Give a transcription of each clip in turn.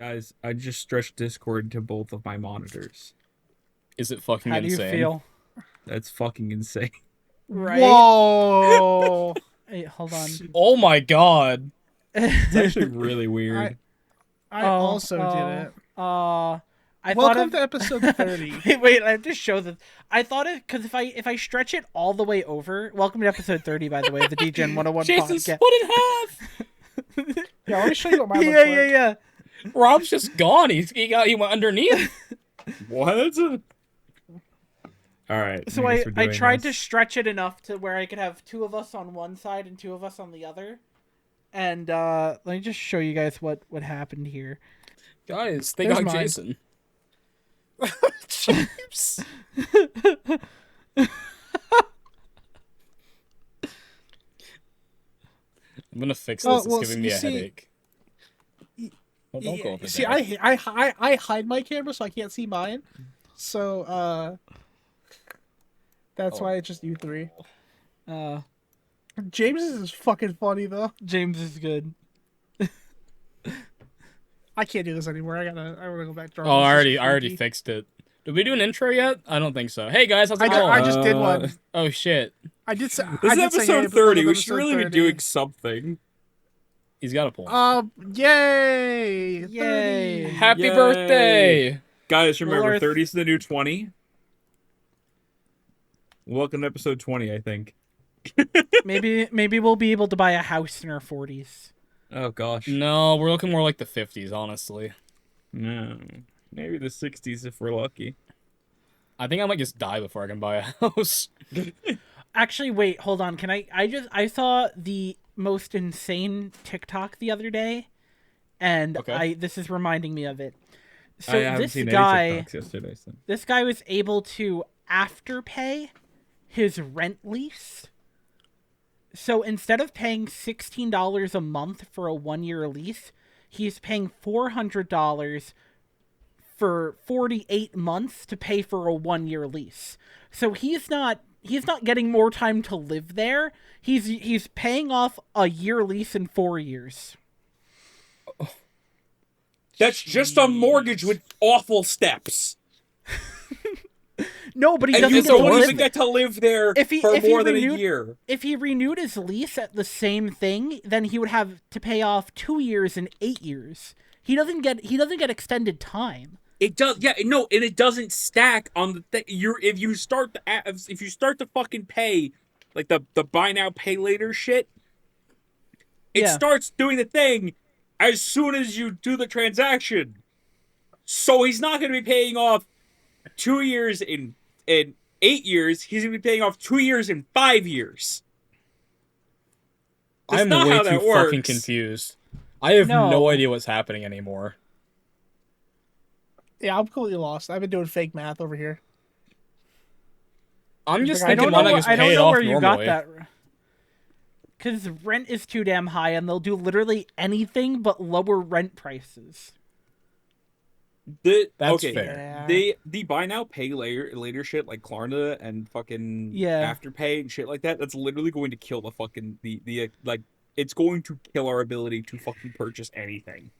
Guys, I just stretched Discord to both of my monitors. Is it fucking How do you insane? feel? That's fucking insane. Right? Whoa! Hey, hold on. Oh my god. It's actually really weird. I also did it. I Welcome thought to episode 30. wait, I have to show this. I thought it because if I stretch it all the way over. Welcome to episode 30, by the way, of the Degen 101 Jason podcast. split in half. Yeah, let me show you what mine looks Yeah, like. yeah, yeah. Rob's just gone. He went underneath. What? Alright. So I tried to stretch it enough to where I could have two of us on one side and two of us on the other. And let me just show you guys what happened here. Guys, they There's got mine. Jason. Jeeps. I'm gonna fix Oh, this. It's well, giving me you a see- headache. Oh, don't go over See, there. I hide my camera so I can't see mine. So, that's why it's just you three. James is fucking funny, though. James is good. I can't do this anymore. I gotta go back to Oh, I already fixed it. Did we do an intro yet? I don't think so. Hey guys, how's it going? I just did one. Oh shit. I did say, This I is did say, episode hey, 30. We episode should really be 30. doing something. He's got a point. Yay! Yay. 30. Happy Yay. birthday! Guys, remember, Well, 30 is the new 20. Welcome to episode 20, I think. Maybe we'll be able to buy a house in our 40s. Oh, gosh. No, we're looking more like the 50s, honestly. No. Maybe the 60s if we're lucky. I think I might just die before I can buy a house. Actually, wait, hold on. Can I saw the most insane TikTok the other day, and Okay. this is reminding me of it. So I haven't this seen guy, any TikToks yesterday. So. this guy was able to afterpay his rent lease. So instead of paying $16 a month for a 1-year lease, he's paying $400 for 48 months to pay for a 1-year lease. So he's not getting more time to live there. He's paying off a year lease in 4 years. That's just a mortgage with awful steps. No, but he And you doesn't get to don't live even get to live there If he- for if he more than a renewed- year. If he renewed his lease at the same thing, then he would have to pay off 2 years and 8 years. He doesn't get extended time. It does, yeah, no, and it doesn't stack on the thing. If you start to fucking pay, like the buy now pay later shit, it Yeah. starts doing the thing as soon as you do the transaction. So he's not going to be paying off 2 years in 8 years. He's going to be paying off 2 years in 5 years. That's I'm not way how too that fucking works. confused. I have No. no idea what's happening anymore. Yeah, I'm completely lost. I've been doing fake math over here. I'm just I thinking, don't why know not just I don't pay it know off where you normally? got that. Because rent is too damn high, and they'll do literally anything but lower rent prices. That's Okay, fair. Yeah. the buy now pay later shit like Klarna and fucking Yeah. Afterpay and shit like that. That's literally going to kill the fucking the like. It's going to kill our ability to fucking purchase anything.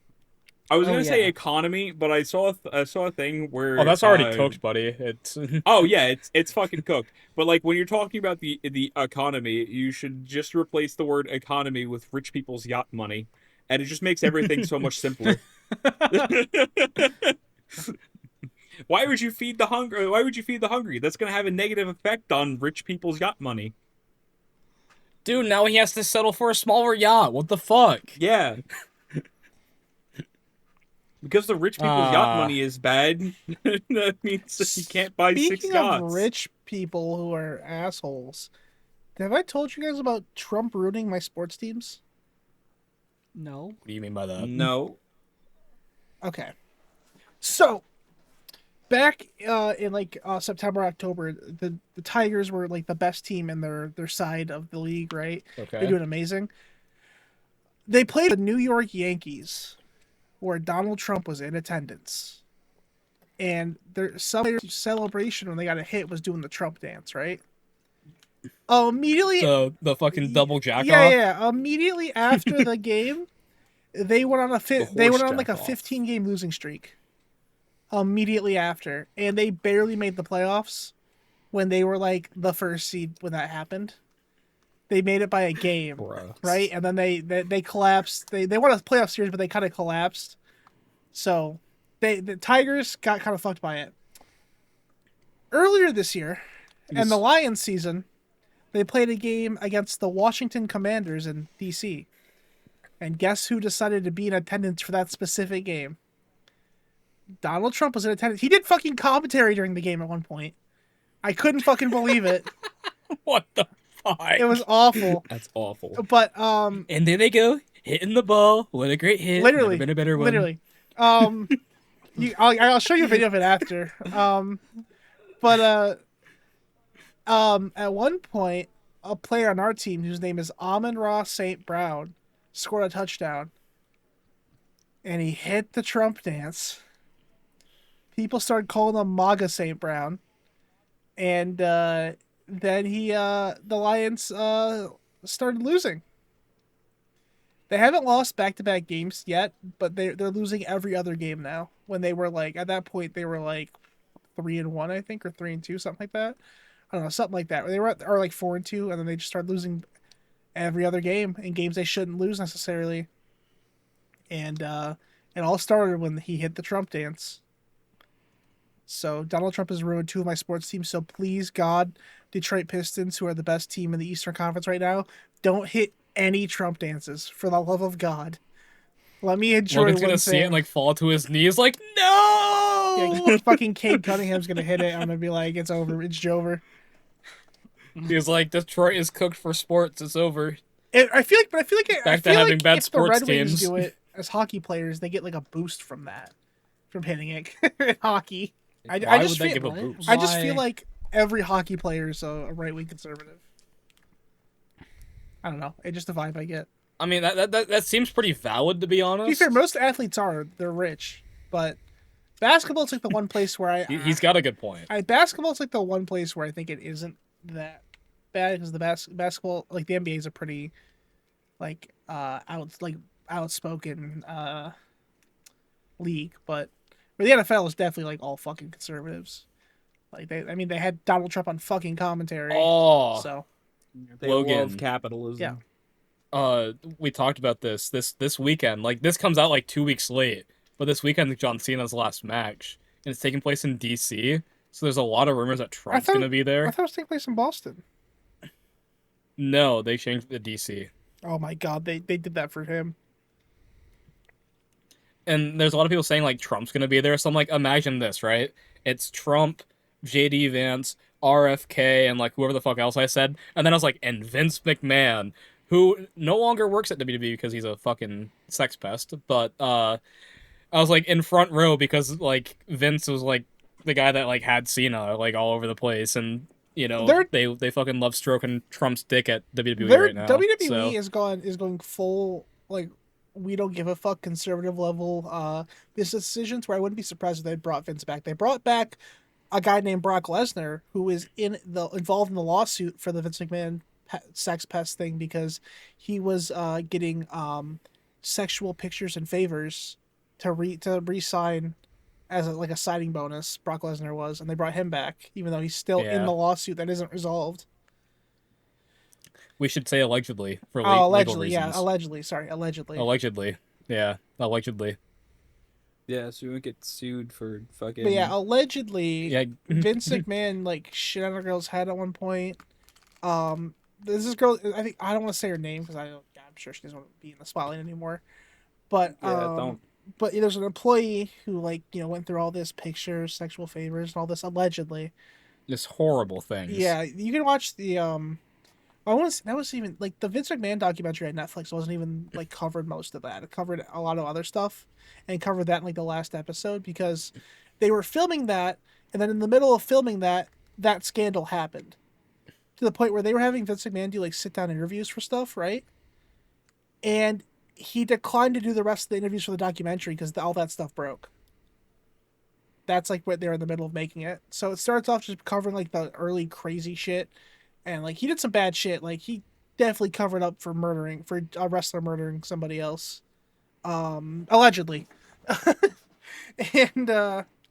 I was Oh, gonna say yeah. economy, but I saw a thing where Oh, that's already cooked, buddy. It's Oh yeah, it's fucking cooked. But like when you're talking about the economy, you should just replace the word economy with rich people's yacht money, and it just makes everything so much simpler. Why would you feed the hungry? Why would you feed the hungry? That's gonna have a negative effect on rich people's yacht money. dude. Now he has to settle for a smaller yacht. What the fuck? Yeah. Because the rich people's yacht Ah. money is bad, that means that you can't buy 6 Speaking yachts. of rich people who are assholes, have I told you guys about Trump ruining my sports teams? No. What do you mean by that? No. Okay. So, back in like September, October, the Tigers were like the best team in their side of the league, right? Okay. They're doing amazing. They played the New York Yankees, where Donald Trump was in attendance. And their celebration when they got a hit was doing the Trump dance, right? Immediately The fucking double jack yeah, off. yeah. Immediately after the game, They went on like a jack-off. 15-game losing streak immediately after, and they barely made the playoffs when they were like the first seed when that happened. They made it by a game, Bruh. right? And then they collapsed. They won a playoff series, but they kind of collapsed. So the Tigers got kind of fucked by it. Earlier this year, in the Lions season, they played a game against the Washington Commanders in D.C. And guess who decided to be in attendance for that specific game? Donald Trump was in attendance. He did fucking commentary during the game at one point. I couldn't fucking believe it. What the fuck? It was awful. That's awful. But And there they go, hitting the ball. What a great hit. literally, Never been a better one. literally. I'll show you a video of it after. At one point, a player on our team whose name is Amon-Ra St. Brown scored a touchdown, and he hit the Trump dance. People started calling him MAGA St. Brown, and then the Lions started losing. They haven't lost back-to-back games yet, but they're losing every other game now. When they were like, at that point, they were like 3-1, I think, or 3-2, something like that. I don't know, something like that. They were like 4-2, and then they just started losing every other game in games they shouldn't lose necessarily. And it all started when he hit the Trump dance. So Donald Trump has ruined two of my sports teams. So please, God, Detroit Pistons, who are the best team in the Eastern Conference right now, don't hit any Trump dances, for the love of God. Let me enjoy Logan's one gonna see thing. it and like fall to his knees, like no. Yeah, fucking Cade Cunningham's gonna hit it. I'm gonna be like, it's over. It's Jover. He's like, Detroit is cooked for sports. It's over. I feel like Back to having bad if sports the Red Wings teams. do it as hockey players, they get like a boost from that, from hitting it in hockey. Why I just would they feel, give a boost? I just feel Why? like every hockey player is a right wing conservative. I don't know. It's just a vibe I get. I mean, that seems pretty valid, to be To be honest. fair, most athletes they're rich, but basketball's like the one place where He's got a good point. basketball's like the one place where I think it isn't that bad, because the basketball, like the NBA is a pretty like outspoken league, but where the NFL is definitely like all fucking conservatives. Like they had Donald Trump on fucking commentary. Oh, So They Logan. love capitalism. Yeah. We talked about this weekend. Like, this comes out like 2 weeks late, but this weekend John Cena's last match, and it's taking place in D.C. So there's a lot of rumors that Trump's thought- gonna be I there. thought it was taking place in Boston. No, they changed it to D.C. Oh my god, they did that for him. And there's a lot of people saying like Trump's gonna be there. So I'm like, imagine this, right? It's Trump, J.D. Vance, RFK, and like whoever the fuck else I said, and then I was like, and Vince McMahon, who no longer works at WWE because he's a fucking sex pest. But I was like in front row because like Vince was like the guy that like had Cena like all over the place, and you know they fucking love stroking Trump's dick at WWE right now. WWE so. is going full like we don't give a fuck conservative level business decisions, where I wouldn't be surprised if they brought Vince back. They brought back a guy named Brock Lesnar, who is involved in the lawsuit for the Vince McMahon sex pest thing, because he was getting sexual pictures and favors to re-sign as a signing bonus. Brock Lesnar was, and they brought him back, even though he's still in the lawsuit that isn't resolved. We should say allegedly for Allegedly, legal yeah, reasons. allegedly. Allegedly. Yeah, allegedly. Yeah, so you won't get sued for fucking. But yeah, allegedly, Yeah. Vince McMahon like shit on a girl's head at one point. This girl, I don't want to say her name because I'm sure she doesn't want to be in the spotlight anymore. But Yeah, don't. But there's an employee who went through all this pictures, sexual favors, and all this allegedly. Just horrible things. Yeah, you can watch the that was even like the Vince McMahon documentary at Netflix wasn't even like covered most of that. It covered a lot of other stuff, and covered that in like the last episode, because they were filming that, and then in the middle of filming that scandal happened, to the point where they were having Vince McMahon do like sit down interviews for stuff, right? And he declined to do the rest of the interviews for the documentary because all that stuff broke. That's like what they're in the middle of making it. So it starts off just covering like the early crazy shit. And like he did some bad shit. Like he definitely covered up for a wrestler murdering somebody else. allegedly. And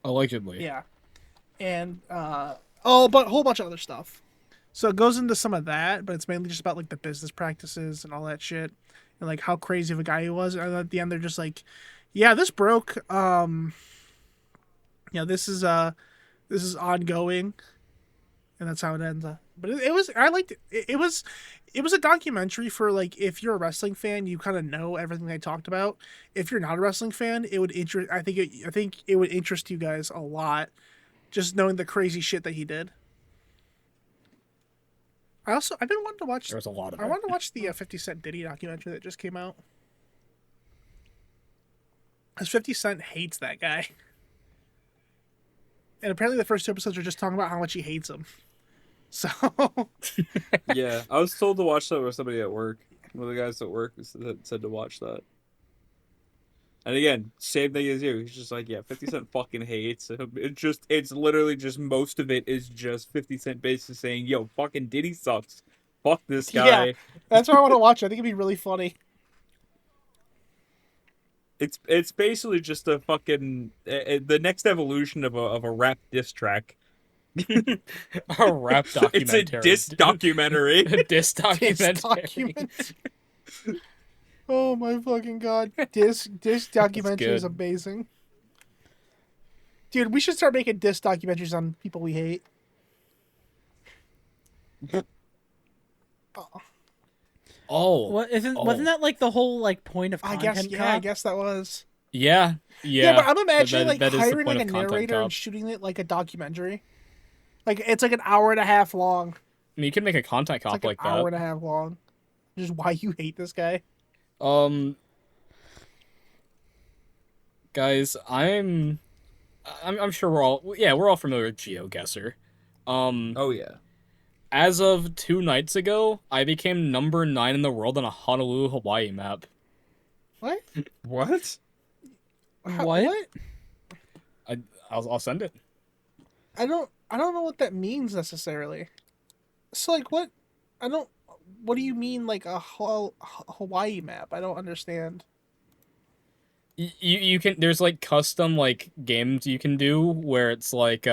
Allegedly. yeah, and but a whole bunch of other stuff. So it goes into some of that, but it's mainly just about like the business practices and all that shit, and like how crazy of a guy he was. And at the end, they're just like, "Yeah, this broke. This is ongoing," and that's how it ends. But it was I liked it. It was a documentary for like if you're a wrestling fan, you kind of know everything they talked about. If you're not a wrestling fan, it would interest. I think it would interest you guys a lot, just knowing the crazy shit that he did. I've been wanting to watch. There's a lot of I it. wanted to watch the 50 Cent Diddy documentary that just came out. Because 50 Cent hates that guy. And apparently the first two episodes are just talking about how much he hates him. So Yeah, I was told to watch that with somebody at work. One of the guys at work said to watch that. And again, same thing as you. He's just like, yeah, 50 Cent fucking hates him. It's literally just most of it is just 50 Cent basically saying, yo, fucking Diddy sucks. Fuck this guy. yeah, that's why I want to watch it. I think it'd be really funny. It's basically just a fucking the next evolution of a rap diss track. A rap documentary. It's a diss documentary. A diss documentary. Document. Oh my fucking god. Diss documentary is good. amazing. Dude, we should start making diss documentaries on people we hate. Oh, Wasn't that like the whole like point of I content? guess that was. yeah. Yeah, but I'm imagining that like is the hiring point like a of Content narrator Cop. and shooting it like a documentary. Like it's like an hour and a half long. I mean, you can make a content It's cop like like an hour that. and a half long. Just why you hate this guy. Guys, I'm sure we're all familiar with Geoguesser. Oh yeah. As of 2 nights ago, I became number 9 in the world on a Honolulu, Hawaii map. What? What? What? I'll send it. I don't know what that means necessarily. So like what do you mean like a Hawaii map? I don't understand. You can there's like custom like games you can do where it's like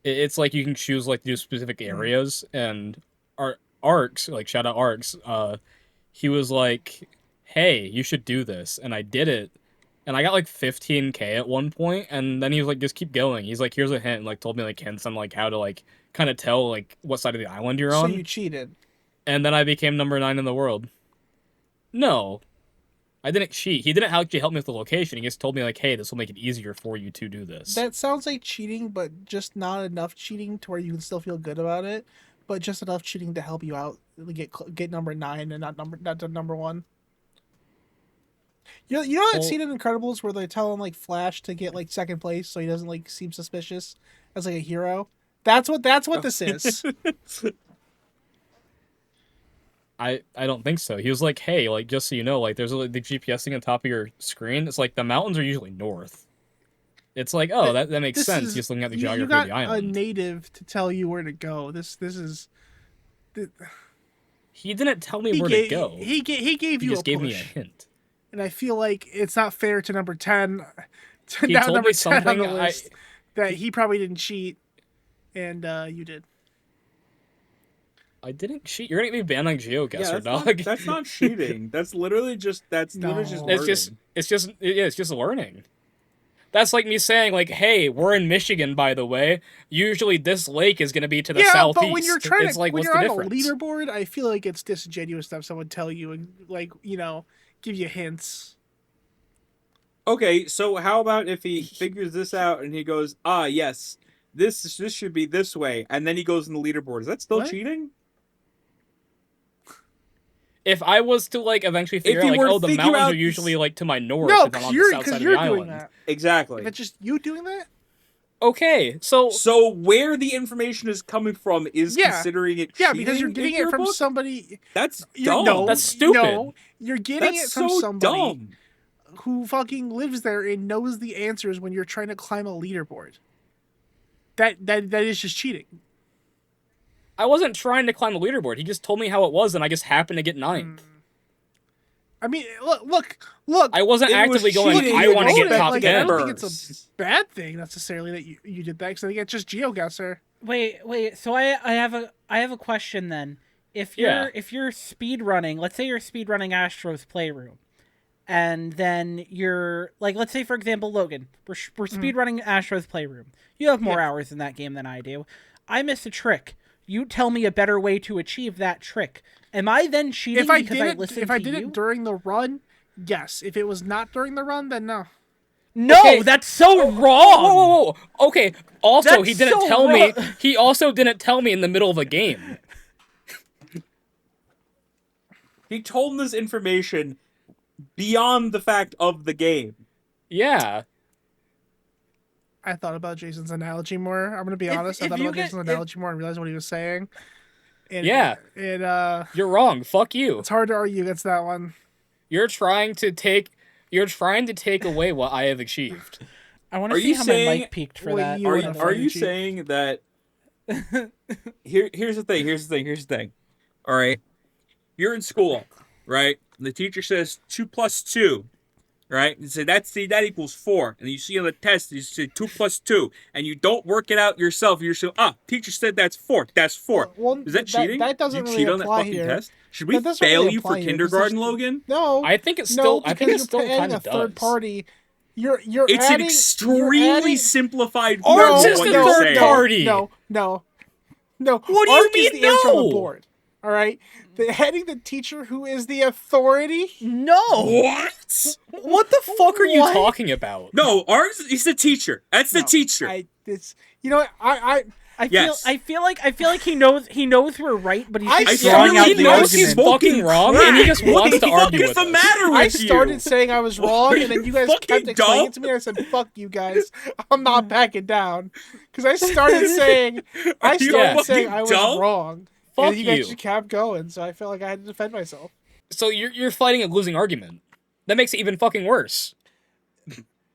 it's like you can choose like to do specific areas and Arcs, like shout out Arcs, he was like, hey, you should do this, and I did it, and I got like 15K at one point, and then he was like, just keep going. He's like, here's a hint, and like told me like hints on like how to like kind of tell like what side of the island you're So on. you cheated. And then I became number 9 in the world. No, I didn't cheat. He didn't actually help me with the location. He just told me like, hey, this will make it easier for you to do this. That sounds like cheating, but just not enough cheating to where you can still feel good about it, but just enough cheating to help you out get number 9 and not to number 1. You know that scene in Incredibles where they're telling like Flash to get like second place so he doesn't like seem suspicious as like a hero? That's what this is. I don't think so. He was like, hey, like just so you know, like there's like, the GPS thing on top of your screen. It's like the mountains are usually north. It's like, oh, that makes sense. Just looking at the geography you got of the island. a native to tell you where to go. This is. He didn't tell me where to go. He gave He you just a gave push. me a hint. And I feel like it's not fair to number 10 He now told number me 10 on something. the list that he probably didn't cheat and you did. I didn't cheat. You're gonna get me banned on Geoguesser, Yeah, dog. that's not cheating. That's literally just literally just No. learning. It's just learning. That's like me saying like, hey, we're in Michigan, by the way. Usually this lake is gonna be to the southeast. But when you're trying it's to like, when what's you're the on difference? a leaderboard, I feel like it's disingenuous to have someone tell you and like, give you hints. Okay, so how about if he figures this out and he goes, yes, this should be this way, and then he goes in the leaderboard. Is that still What? cheating? If I was to like eventually figure he out like, were to oh, the figure mountains out are usually like to my north, No, and I'm on the south side of you're the doing island. that. Exactly. If it's just you doing that, Okay, so So where the information is coming from is considering it cheating because you're getting in it your from book? somebody. That's You're, dumb. no, That's stupid. No, you're getting That's it from so somebody dumb. who fucking lives there and knows the answers when you're trying to climb a leaderboard. That is just cheating. I wasn't trying to climb the leaderboard. He just told me how it was, and I just happened to get 9th. I mean, look. I wasn't It was actively going, cheating. I want to You get own it, top like, 10. I don't think it's a Burst. bad thing necessarily that you did that, because I think it's just Geoguesser. Wait. So I have a question then. If you're speed running, let's say you're speed running Astro's Playroom, and then you're like, let's say for example, Logan, we're speed running Astro's Playroom. You have more hours in that game than I do. I miss a trick. You tell me a better way to achieve that trick. Am I then cheating If I because did I it, listened if I to did you? it during the run, yes. If it was not during the run, then no. No, Okay. that's so wrong. Whoa. Okay. Also, That's he didn't so tell me. wrong. He also didn't tell me in the middle of a game. He told him this information beyond the fact of the game. Yeah. I thought about Jason's analogy more. I'm gonna be honest. I if thought you about get- Jason's if- analogy more and realized what he was saying. And Yeah. You're wrong. Fuck you. it's hard to argue against that one. You're trying to take away what I have achieved. I want Are to see you how saying- my mic peaked for Wait, that. you Are wouldn't you, have are you cheat. saying that? Here's the thing. All right, you're in school, right? And the teacher says 2 + 2, right? You say that equals 4, and you see on the test you say 2 + 2, and you don't work it out yourself. You're so teacher said that's 4. That's 4. Well, Is that cheating? That doesn't Did you really cheat on that apply fucking here. test? Should we That doesn't fail really you for apply here, 'cause kindergarten, there's- Logan? No, I think it's no, still. because I think it you're still adding kind a of third does. party. You're It's adding, an you're extremely adding- simplified Arts form of is what the you're third saying. party. No. What do you Arc is mean the answer on the no? board. All right, heading the teacher who is the authority. No. What? What the fuck are you What? talking about? No, ours is the teacher. That's the No, teacher. You know what? Yes. I feel like he knows we're right, but he's I just saw drawing you out he the knows he's argument. fucking wrong, and he just wants to What argue is with the us. matter with I you? started saying I was wrong, and then you guys Fucking kept explaining dumb. it to me. And I said, "Fuck you guys, I'm not backing down," because I started saying Are you saying I was fucking dumb? wrong. Fuck and you guys you. just kept going, so I felt like I had to defend myself. So you're fighting a losing argument. That makes it even fucking worse.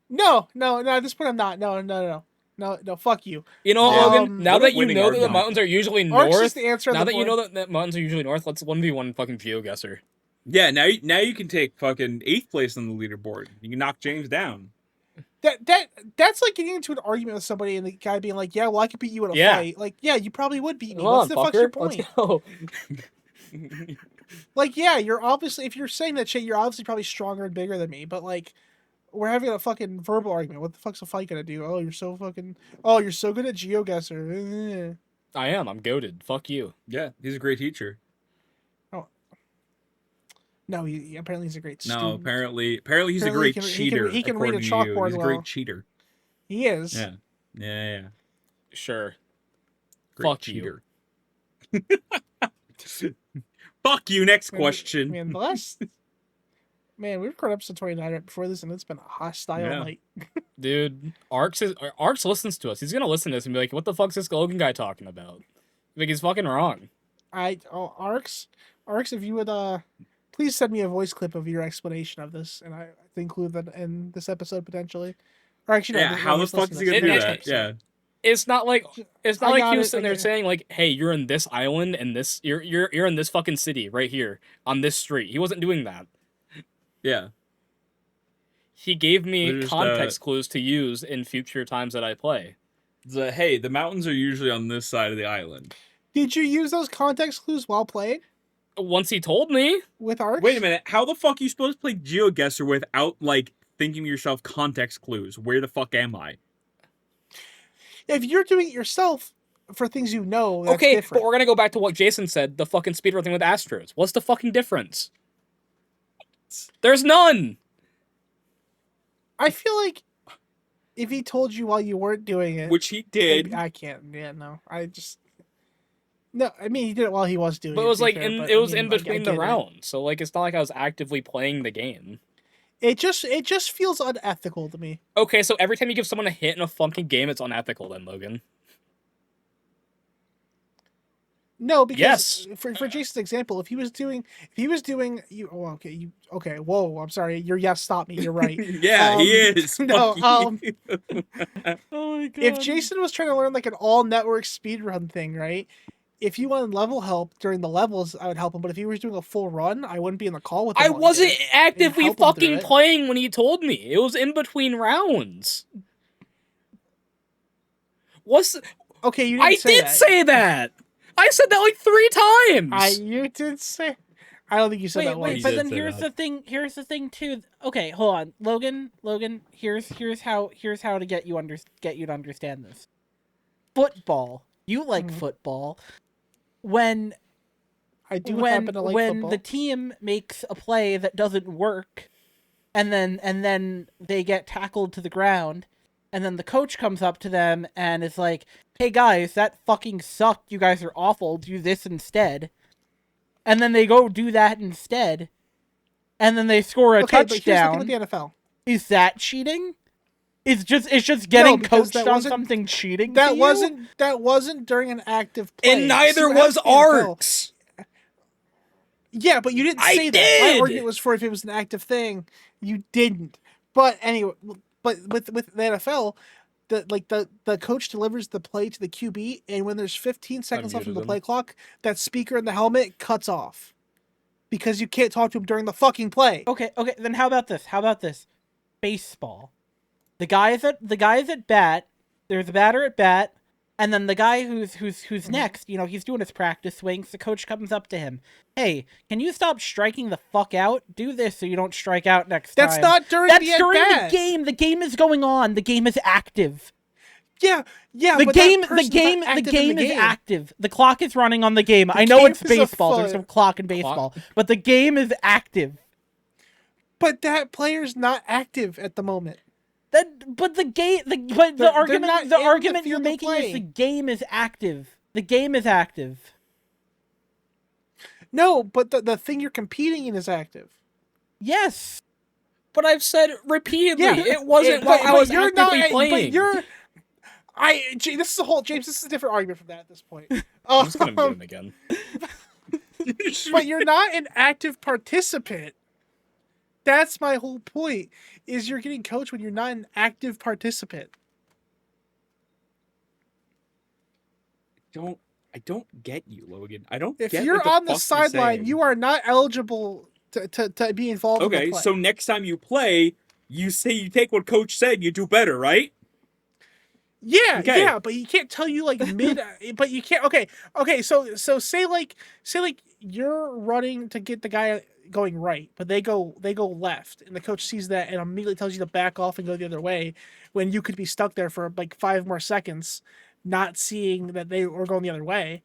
No. At this point, I'm not. No. Fuck you. You know, Yeah. Logan. Now What a that you winning know that the argument. mountains are usually Arc's north. just the answer on Now the that you board. know that mountains are usually north, let's 1v1 fucking Geoguesser. Yeah, now you can take fucking 8th place on the leaderboard. You can knock James down. That's like getting into an argument with somebody and the guy being like, "Yeah, well, I could beat you in a Yeah. fight." Like, yeah, you probably would beat me. Come What's on, the fuck's your fucker. point? Let's go. Like, yeah, you're obviously, if you're saying that shit, you're obviously probably stronger and bigger than me. But like, we're having a fucking verbal argument. What the fuck's a fight gonna do? Oh, you're so good at Geoguesser. I am. I'm goaded. Fuck you. Yeah, he's a great teacher. No, apparently he's a great student. No, apparently he's Apparently a great he can cheater. read a according to you. chalkboard He's a well. great cheater. He is. Yeah. Sure. Great Fuck you. cheater. Fuck you. Next Man, question. Man, the last. Man, we recorded episode 29 right before this, and it's been a hostile Yeah. night. Dude, Arx listens to us. He's gonna listen to this and be like, "What the fuck's this Logan guy talking about?" Like he's fucking wrong. Arx, if you would please send me a voice clip of your explanation of this, and I to include that in this episode potentially. Or actually, no, Yeah, how the fuck is he gonna It- do it- that? Yeah. It's not like I he got was it, sitting I there get it. saying like, "Hey, you're in this island and this you're in this fucking city right here on this street." He wasn't doing that. Yeah. He gave me They're just, context clues to use in future times that I play. Hey, the mountains are usually on this side of the island. Did you use those context clues while playing Once he told me, with Arx? Wait a minute. How the fuck are you supposed to play Geoguesser without, like, thinking to yourself context clues? Where the fuck am I? If you're doing it yourself for things you know, that's okay, different. but we're gonna go back to what Jason said, the fucking speedrun thing with Astros. What's the fucking difference? There's none! I feel like if he told you while you weren't doing it, Which he did. maybe I can't. Yeah, no, no. I mean, he did it while he was doing it. But it was to be like, fair, in, but, it I was mean, in like, I between the get it. rounds, so like, it's not like I was actively playing the game. It just feels unethical to me. Okay, so every time you give someone a hit in a fucking game, it's unethical then, Logan. No, because Yes. for Jason's example, if he was doing you okay, whoa, I'm sorry, stop me, you're right. Yeah, he is. no, Fuck you. Oh my god. If Jason was trying to learn like an all network speedrun thing, right? if you wanted level help during the levels, I would help him. But if he was doing a full run, I wouldn't be in the call with him. I while he wasn't did it actively help him through fucking it. playing when he told me. It was in between rounds. Okay, you didn't I say did that. say that. I said that like 3 times. You did say. I don't think you said that once. Wait, but did then say here's that. the thing. Here's the thing too. Okay, hold on, Logan. Here's how to get you to understand this. Football. You like football. When I do happen to like football. the team makes a play that doesn't work, and then they get tackled to the ground, and then the coach comes up to them and is like, "Hey guys, that fucking sucked. You guys are awful. Do this instead." And then they go do that instead, and then they score a But here's the thing touchdown. with the NFL. Is that cheating? It's just getting because coached that on wasn't- something cheating. That to you? wasn't during an active play. and neither See, was that's the NFL. Arcs. Yeah, but you didn't I say that. My did! argument was for if it was an active thing. You didn't. But anyway, but with the NFL, the coach delivers the play to the QB, and when there's 15 seconds left on the muted play him. clock, that speaker in the helmet cuts off because you can't talk to him during the fucking play. Okay. Then how about this? Baseball. The guys at bat. There's a batter at bat, and then the guy who's next. You know, he's doing his practice swings. The coach comes up to him. Hey, can you stop striking the fuck out? Do this so you don't strike out next That's time. not during That's the during at-bat. the game. The game is going on. The game is active. Yeah. The but game, that the person's game, not the active in game the is active. The clock is running on the game. I know game it's is a baseball. There's no clock in baseball, but the game is active. But that player's not active at the moment. But the They're argument, not the in the argument you're field of making is play. the game is active. The game is active. No, but the thing you're competing in is active. Yes. But I've said repeatedly, Yeah, it wasn't while I was actively playing. This is a whole James. This is a different argument from that at this point. I'm just gonna mute him again. But you're not an active participant. That's my whole point. Is you're getting coached when you're not an active participant. I don't get you, Logan. I don't If get you're what the on the fuck sideline, saying. you are not eligible to be involved in the Okay, play. so next time you play, you say you take what coach said, you do better, right? Yeah, Okay. yeah, but he can't tell you like mid. But you can't. Okay. So say like you're running to get the guy going right, but they go left, and the coach sees that and immediately tells you to back off and go the other way, when you could be stuck there for like 5 more seconds, not seeing that they were going the other way.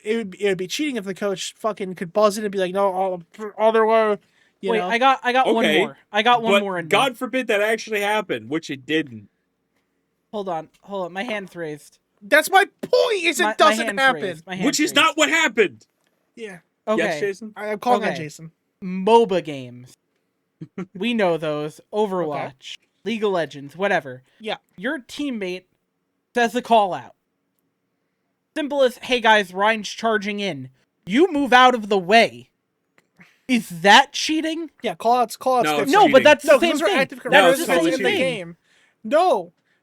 It would be cheating if the coach fucking could buzz it and be like, no, all other way. You Wait, know? I got one Okay, more. I got one But more. In God forbid that actually happened, which it didn't. Hold on. My hand's raised. That's my point. Is My it doesn't hand's happen? raised. My hand's Which is raised. not what happened. Yeah, Okay. Yes, Jason? I'm calling on Okay. Jason. MOBA games. We know those. Overwatch, League of Legends, whatever. Yeah. Your teammate says a call out. Simple as, hey guys, Ryan's charging in. You move out of the way. Is that cheating? Yeah, callouts. No, different. it's No, cheating. but that's the No, same those are thing. active No, That's it's the totally same participants in the thing. game.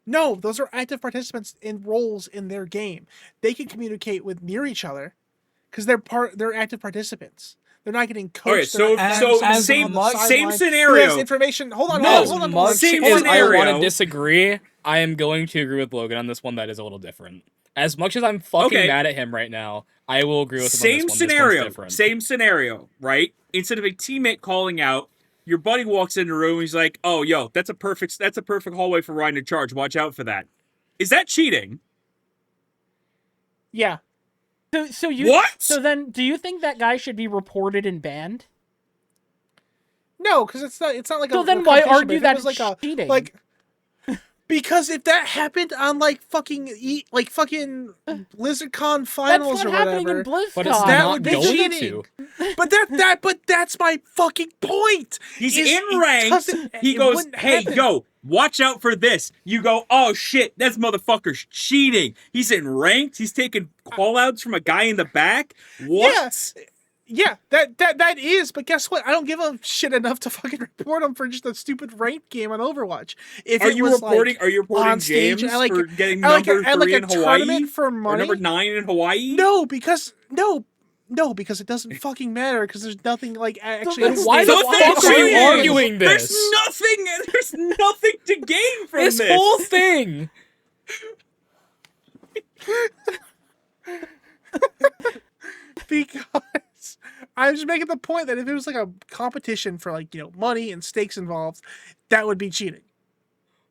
No, those are active participants in roles in their game. They can communicate with near each other because they're active participants. They're not getting coached. Okay, They're so active same participants on the same sideline scenario. who has information. Hold on. No, hold on. Much Same as I scenario. want to disagree, I am going to agree with Logan on this one. That is a little different. As much as I'm fucking Okay. mad at him right now, I will agree with him on Same this one. This scenario. one's different. Same scenario, right? Instead of a teammate calling out, your buddy walks in the room. He's like, "Oh, yo, that's a perfect hallway for Ryan to charge. Watch out for that." Is that cheating? Yeah. So you What? So then, do you think that guy should be reported and banned? No, because it's not like So a then why competition, argue but if it that was it's like cheating? because if that happened on like fucking BlizzardCon finals That's or not happening in whatever. BlizzCon. But it's That not would be going cheating. to. But that's my fucking point. He's is in it ranked. doesn't- He it goes, wouldn't "Hey, happen. yo, watch out for this." You go, "Oh shit, that's motherfucker's cheating." He's in ranked. He's taking call outs from a guy in the back. What? Yeah, that is, but guess what? I don't give a shit enough to fucking report him for just a stupid ranked game on Overwatch. If Are it you was, reporting? like, Are you reporting on stage, James I like for it- getting I like number a- I like 3 a in Hawaii tournament for or money? number 9 in Hawaii? No, because it doesn't fucking matter because there's nothing like actually. Then why the So fuck that's are you it. arguing this? There's nothing to gain from This whole thing. Because I was making the point that if it was like a competition for like money and stakes involved, that would be cheating.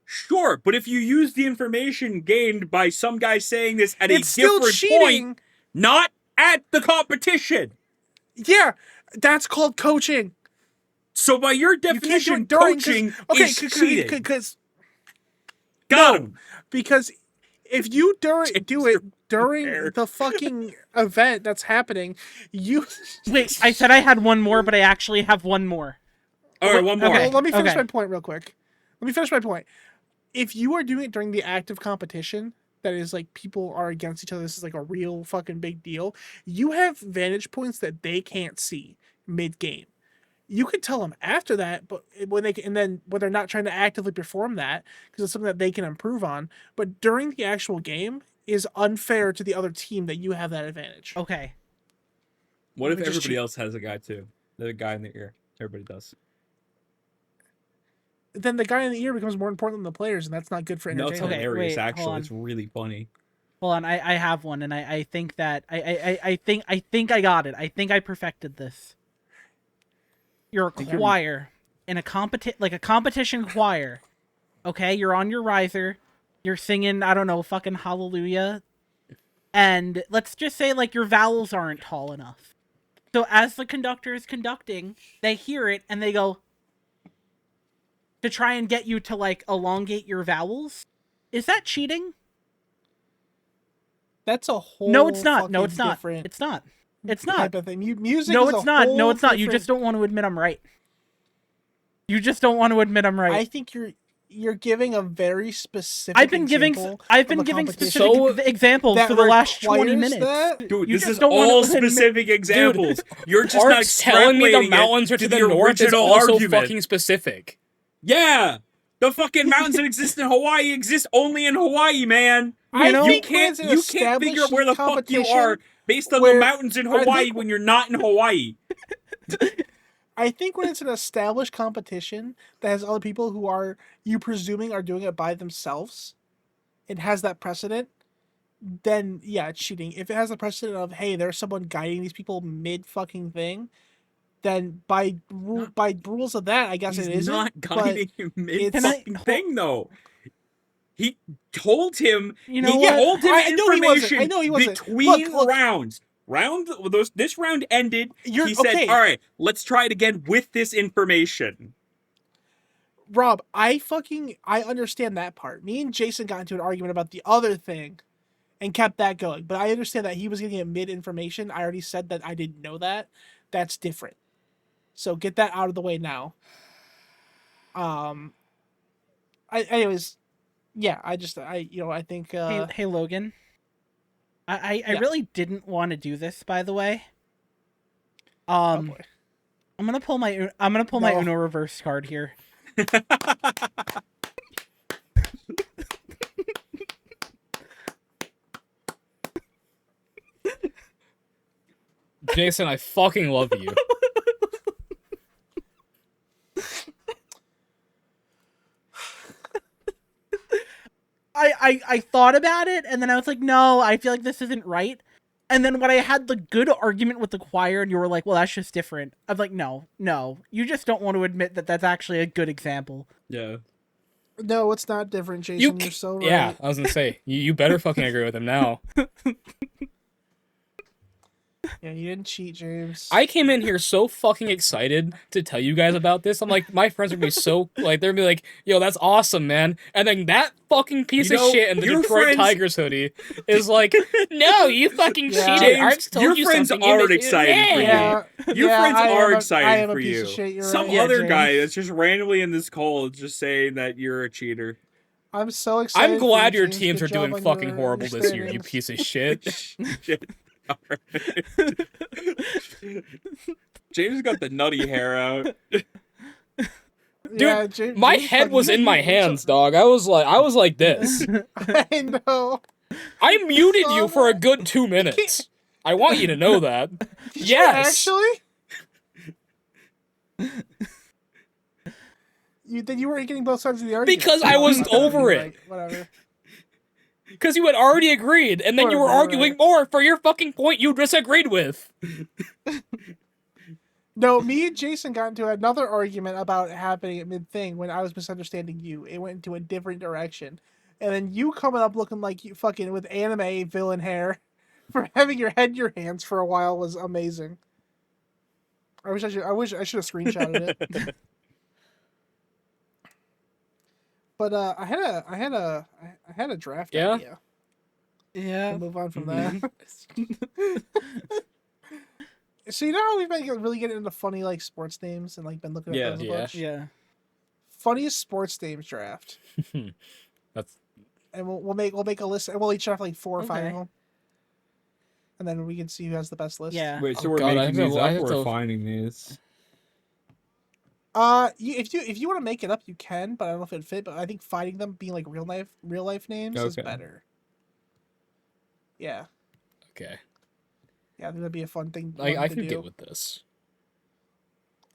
Sure, but if you use the information gained by some guy saying this at It's a still different cheating. point, not at the competition. Yeah, that's called coaching. So by your You can't do definition, it during coaching okay, is cheating. because Got him. because if you do James, it you're during prepared. the fucking event that's happening, you Wait, I said I had one more, but I actually have one more. All right, one more. Okay. Well, let me finish okay. my point real quick. Let me finish my point. If you are doing it during the active competition, that is like people are against each other, this is like a real fucking big deal. You have vantage points that they can't see mid game. You can tell them after that, but when they're not trying to actively perform that because it's something that they can improve on. But during the actual game is unfair to the other team that you have that advantage. Okay. What Let if me just everybody cheat. else has a guy too? The guy in the ear. Everybody does. Then the guy in the ear becomes more important than the players, and that's not good for No, it's entertainment. Okay, hilarious. wait, hold Actually, on. it's really funny. Hold on, I have one, and I think that I think I got it. I think I perfected this. You're a think you're- choir in a competition choir. Okay, you're on your riser, you're singing, I don't know, fucking hallelujah. And let's just say like your vowels aren't tall enough. So as the conductor is conducting, they hear it and they go to try and get you to like elongate your vowels. Is that cheating? That's a whole No, it's not. No, fucking it's not. different It's not. It's not. type of thing. Music No, is it's a not. No, whole it's not. You different- just don't want to admit I'm right. You just don't want to admit I'm right. I think you're giving a very specific. I've been giving example specific So- examples that for the last 20 requires minutes. that. Dude, You this just is don't wanna all admit- specific examples. You're just not Art's telling me the extrapolating it mountains are to the north is original also argument. fucking specific. Yeah, the fucking mountains that exist in Hawaii exist only in Hawaii, man. I know, You think when can't it's an figure out where the fuck you competition are based on the where- mountains in I Hawaii think- when you're not in Hawaii. I think when it's an established competition that has other people who are you presuming are doing it by themselves, it has that precedent. Then yeah, it's cheating. If it has the precedent of hey, there's someone guiding these people mid fucking thing, then by rules of that, I guess He's it isn't. not guiding him mid it's- fucking thing though. He told him. You know he what? told him I know he wasn't. information I know he wasn't. between Look. rounds. This round ended. You're- He said, okay. "All right, let's try it again with this information." Rob, I understand that part. Me and Jason got into an argument about the other thing and kept that going. But I understand that he was getting a mid information. I already said that I didn't know that. That's different. So get that out of the way now. Anyways, yeah, I think Hey Logan. I Yeah. really didn't want to do this, by the way. oh boy. I'm gonna pull my No. Uno reverse card here. Jason, I fucking love you. I thought about it, and then I was like, no, I feel like this isn't right. And then when I had the good argument with the choir, and you were like, well, that's just different. I was like, no, you just don't want to admit that that's actually a good example. Yeah. No, it's not different, Jason. You're so right. Yeah, I was gonna say you better fucking agree with him now. Yeah, you didn't cheat, James. I came in here so fucking excited to tell you guys about this. I'm like, my friends would be so like, they'd be like, "Yo, that's awesome, man!" And then that fucking piece You know, of shit in the your Detroit friends- Tigers hoodie is like, "No, you fucking Yeah. cheated. James, Art's told your you friends something. aren't You made- excited for you. Yeah. Your Yeah, friends I are am a excited for piece you. of shit, you're Some right. Yeah, other James. guy that's just randomly in this call is just saying that you're a cheater. I'm so excited. I'm for glad you, your James. teams Good are doing job on fucking your horrible this year, you understandings. piece of shit. Shit. James got the nutty hair out. Dude, James, my head was in my hands, dog. I was like this. I know. I muted saw you for a that. good 2 minutes. I want you to know that. Did Yes. you actually? Then you weren't getting both sides of the argument. Because I was over it. Right, whatever. Because you had already agreed, and then you were Whatever, arguing right. more for your fucking point you disagreed with. No, me and Jason got into another argument about it happening at mid-thing when I was misunderstanding you. It went into a different direction. And then you coming up looking like you fucking with anime villain hair for having your head in your hands for a while was amazing. I wish I should have screenshotted it. But I had a draft Yeah? idea. Yeah. We'll move on from that. So you know how we've been really getting into funny like sports names and like been looking at those a Yeah. bunch? Yeah. Funniest sports names draft. That's And we'll make a list and we'll each have like 4 or 5 of Okay. them. And then we can see who has the best list. Yeah. Wait, so Oh, we're God, I making have these to- I up have or to- we're finding these? If you want to make it up, you can, but I don't know if it'd fit. But I think finding them being like real life names is Okay. better. Yeah, okay. yeah, I think that'd be a fun thing. I to can do. get with this.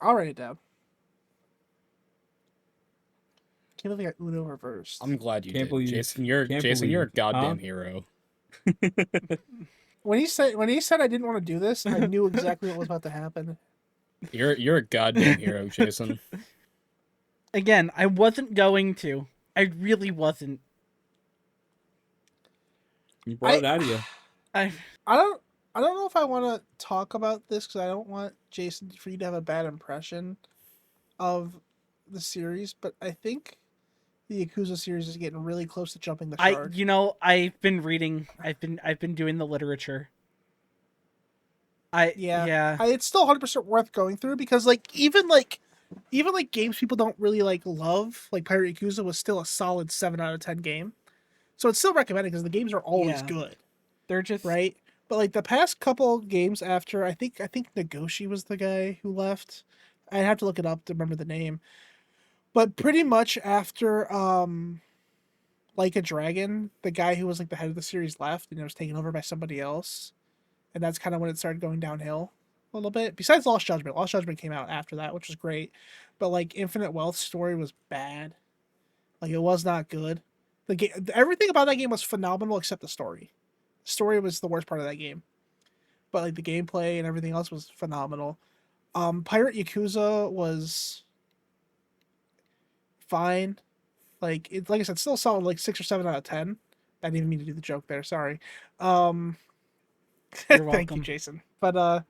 I'll write it down. Can't believe I got Uno reversed. I'm glad you Can't did, believe- Jason. You're can't a believe- goddamn huh? hero. When he said I didn't want to do this, I knew exactly what was about to happen. You're a goddamn hero, Jason. Again, I wasn't going to. I really wasn't. You brought it out of you. I I don't know if I want to talk about this because I don't want Jason for you to have a bad impression of the series, but I think the Yakuza series is getting really close to jumping the shark. I've been reading. I've been doing the literature. Yeah. It's still 100% worth going through because even games people don't really love, like Pirate Yakuza was still a solid 7 out of 10 game. So it's still recommended because the games are always Yeah. good, They're just right? But like the past couple games after, I think Nagoshi was the guy who left. I'd have to look it up to remember the name. But pretty much after Like a Dragon, the guy who was like the head of the series left and it was taken over by somebody else. And that's kind of when it started going downhill a little bit. Besides Lost Judgment. Lost Judgment came out after that, which was great. But like Infinite Wealth's story was bad. Like it was not good. The game, everything about that game was phenomenal except the story. The story was the worst part of that game. But like the gameplay and everything else was phenomenal. Pirate Yakuza was fine. Like I said, still solid like 6 or 7 out of 10. I didn't even mean to do the joke there, sorry. You're Thank welcome. you, Jason. But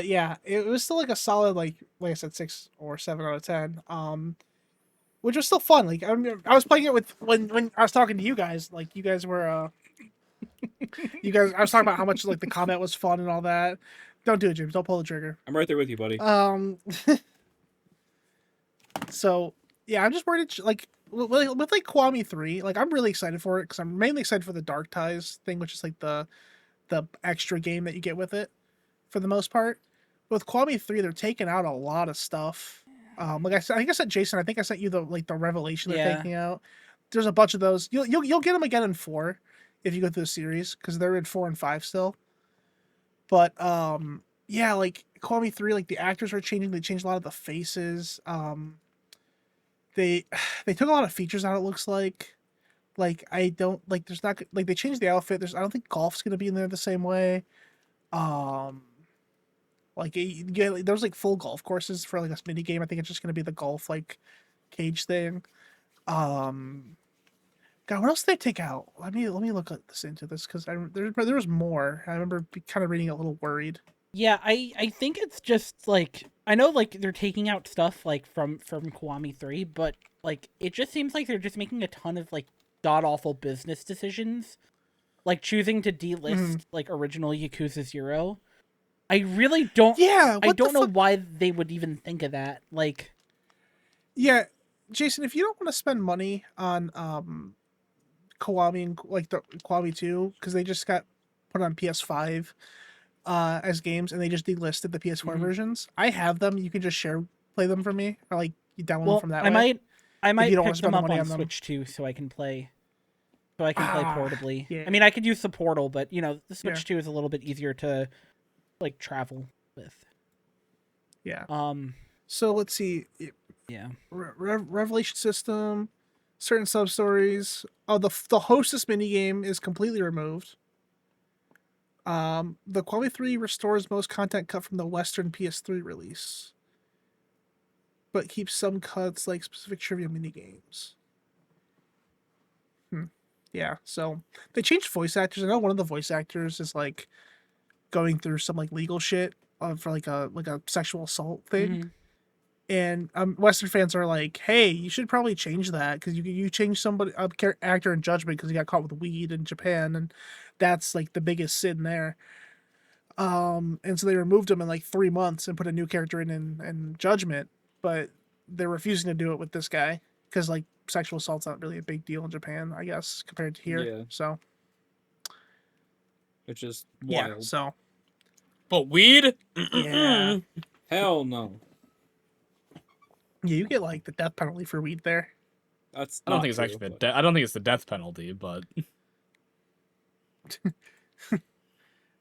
yeah, it was still like a solid like I said 6 or 7 out of 10. Which was still fun. Like I was playing it with when I was talking to you guys. Like you guys were I was talking about how much like the combat was fun and all that. Don't do it, James. Don't pull the trigger. I'm right there with you, buddy. So yeah, I'm just worried. Like with like Kiwami 3, like I'm really excited for it because I'm mainly excited for the Dark Ties thing, which is like the extra game that you get with it, for the most part. But with Kiwami 3, they're taking out a lot of stuff. Like I think I sent Jason. I think I sent you the revelation they're Yeah. taking out. There's a bunch of those. You'll get them again in 4 if you go through the series because they're in 4 and 5 still. But yeah, like Kiwami 3, like the actors are changing. They changed a lot of the faces. They took a lot of features out. It looks like I don't like. There's not like they changed the outfit. I don't think golf's gonna be in there the same way. There's like full golf courses for like a mini game. I think it's just gonna be the golf like cage thing. God, what else did they take out? Let me look at this into this because there was more. I remember kind of reading it a little worried. Yeah, I think it's just like I know like they're taking out stuff like from Kiwami 3, but like it just seems like they're just making a ton of like god awful business decisions. Like choosing to delist like original Yakuza 0. I really don't Yeah, I don't know why they would even think of that. Like Yeah, Jason, if you don't want to spend money on Kiwami and like the Kiwami 2 because they just got put on PS5 as games, and they just delisted the PS4 Mhm. versions. I have them. You can just play them for me, or like you download them Well, from that I way. might you don't wanna pick spend them the up money on on them. Switch too, so I can play. So I can play portably. yeah. I mean, I could use the Portal, but you know, the Switch Yeah. 2 is a little bit easier to like travel with. Yeah. Um, So let's see. yeah. Revelation system, certain sub stories. Oh, the hostess minigame is completely removed. The Quality 3 restores most content cut from the Western PS3 release, but keeps some cuts like specific trivia minigames. Yeah, so they changed voice actors. I know one of the voice actors is like going through some like legal shit for like a sexual assault thing. Mhm. And Western fans are like, "Hey, you should probably change that because you changed somebody actor in Judgment because he got caught with weed in Japan, and that's like the biggest sin there." And so they removed him in like 3 months and put a new character in Judgment, but they're refusing to do it with this guy because like sexual assault's not really a big deal in Japan, I guess, compared to here. Yeah. So Which is yeah, wild. so But weed? yeah, Hell no. yeah, you get like the death penalty for weed there. That's I don't not think it's true, actually but- I don't think it's the death penalty, but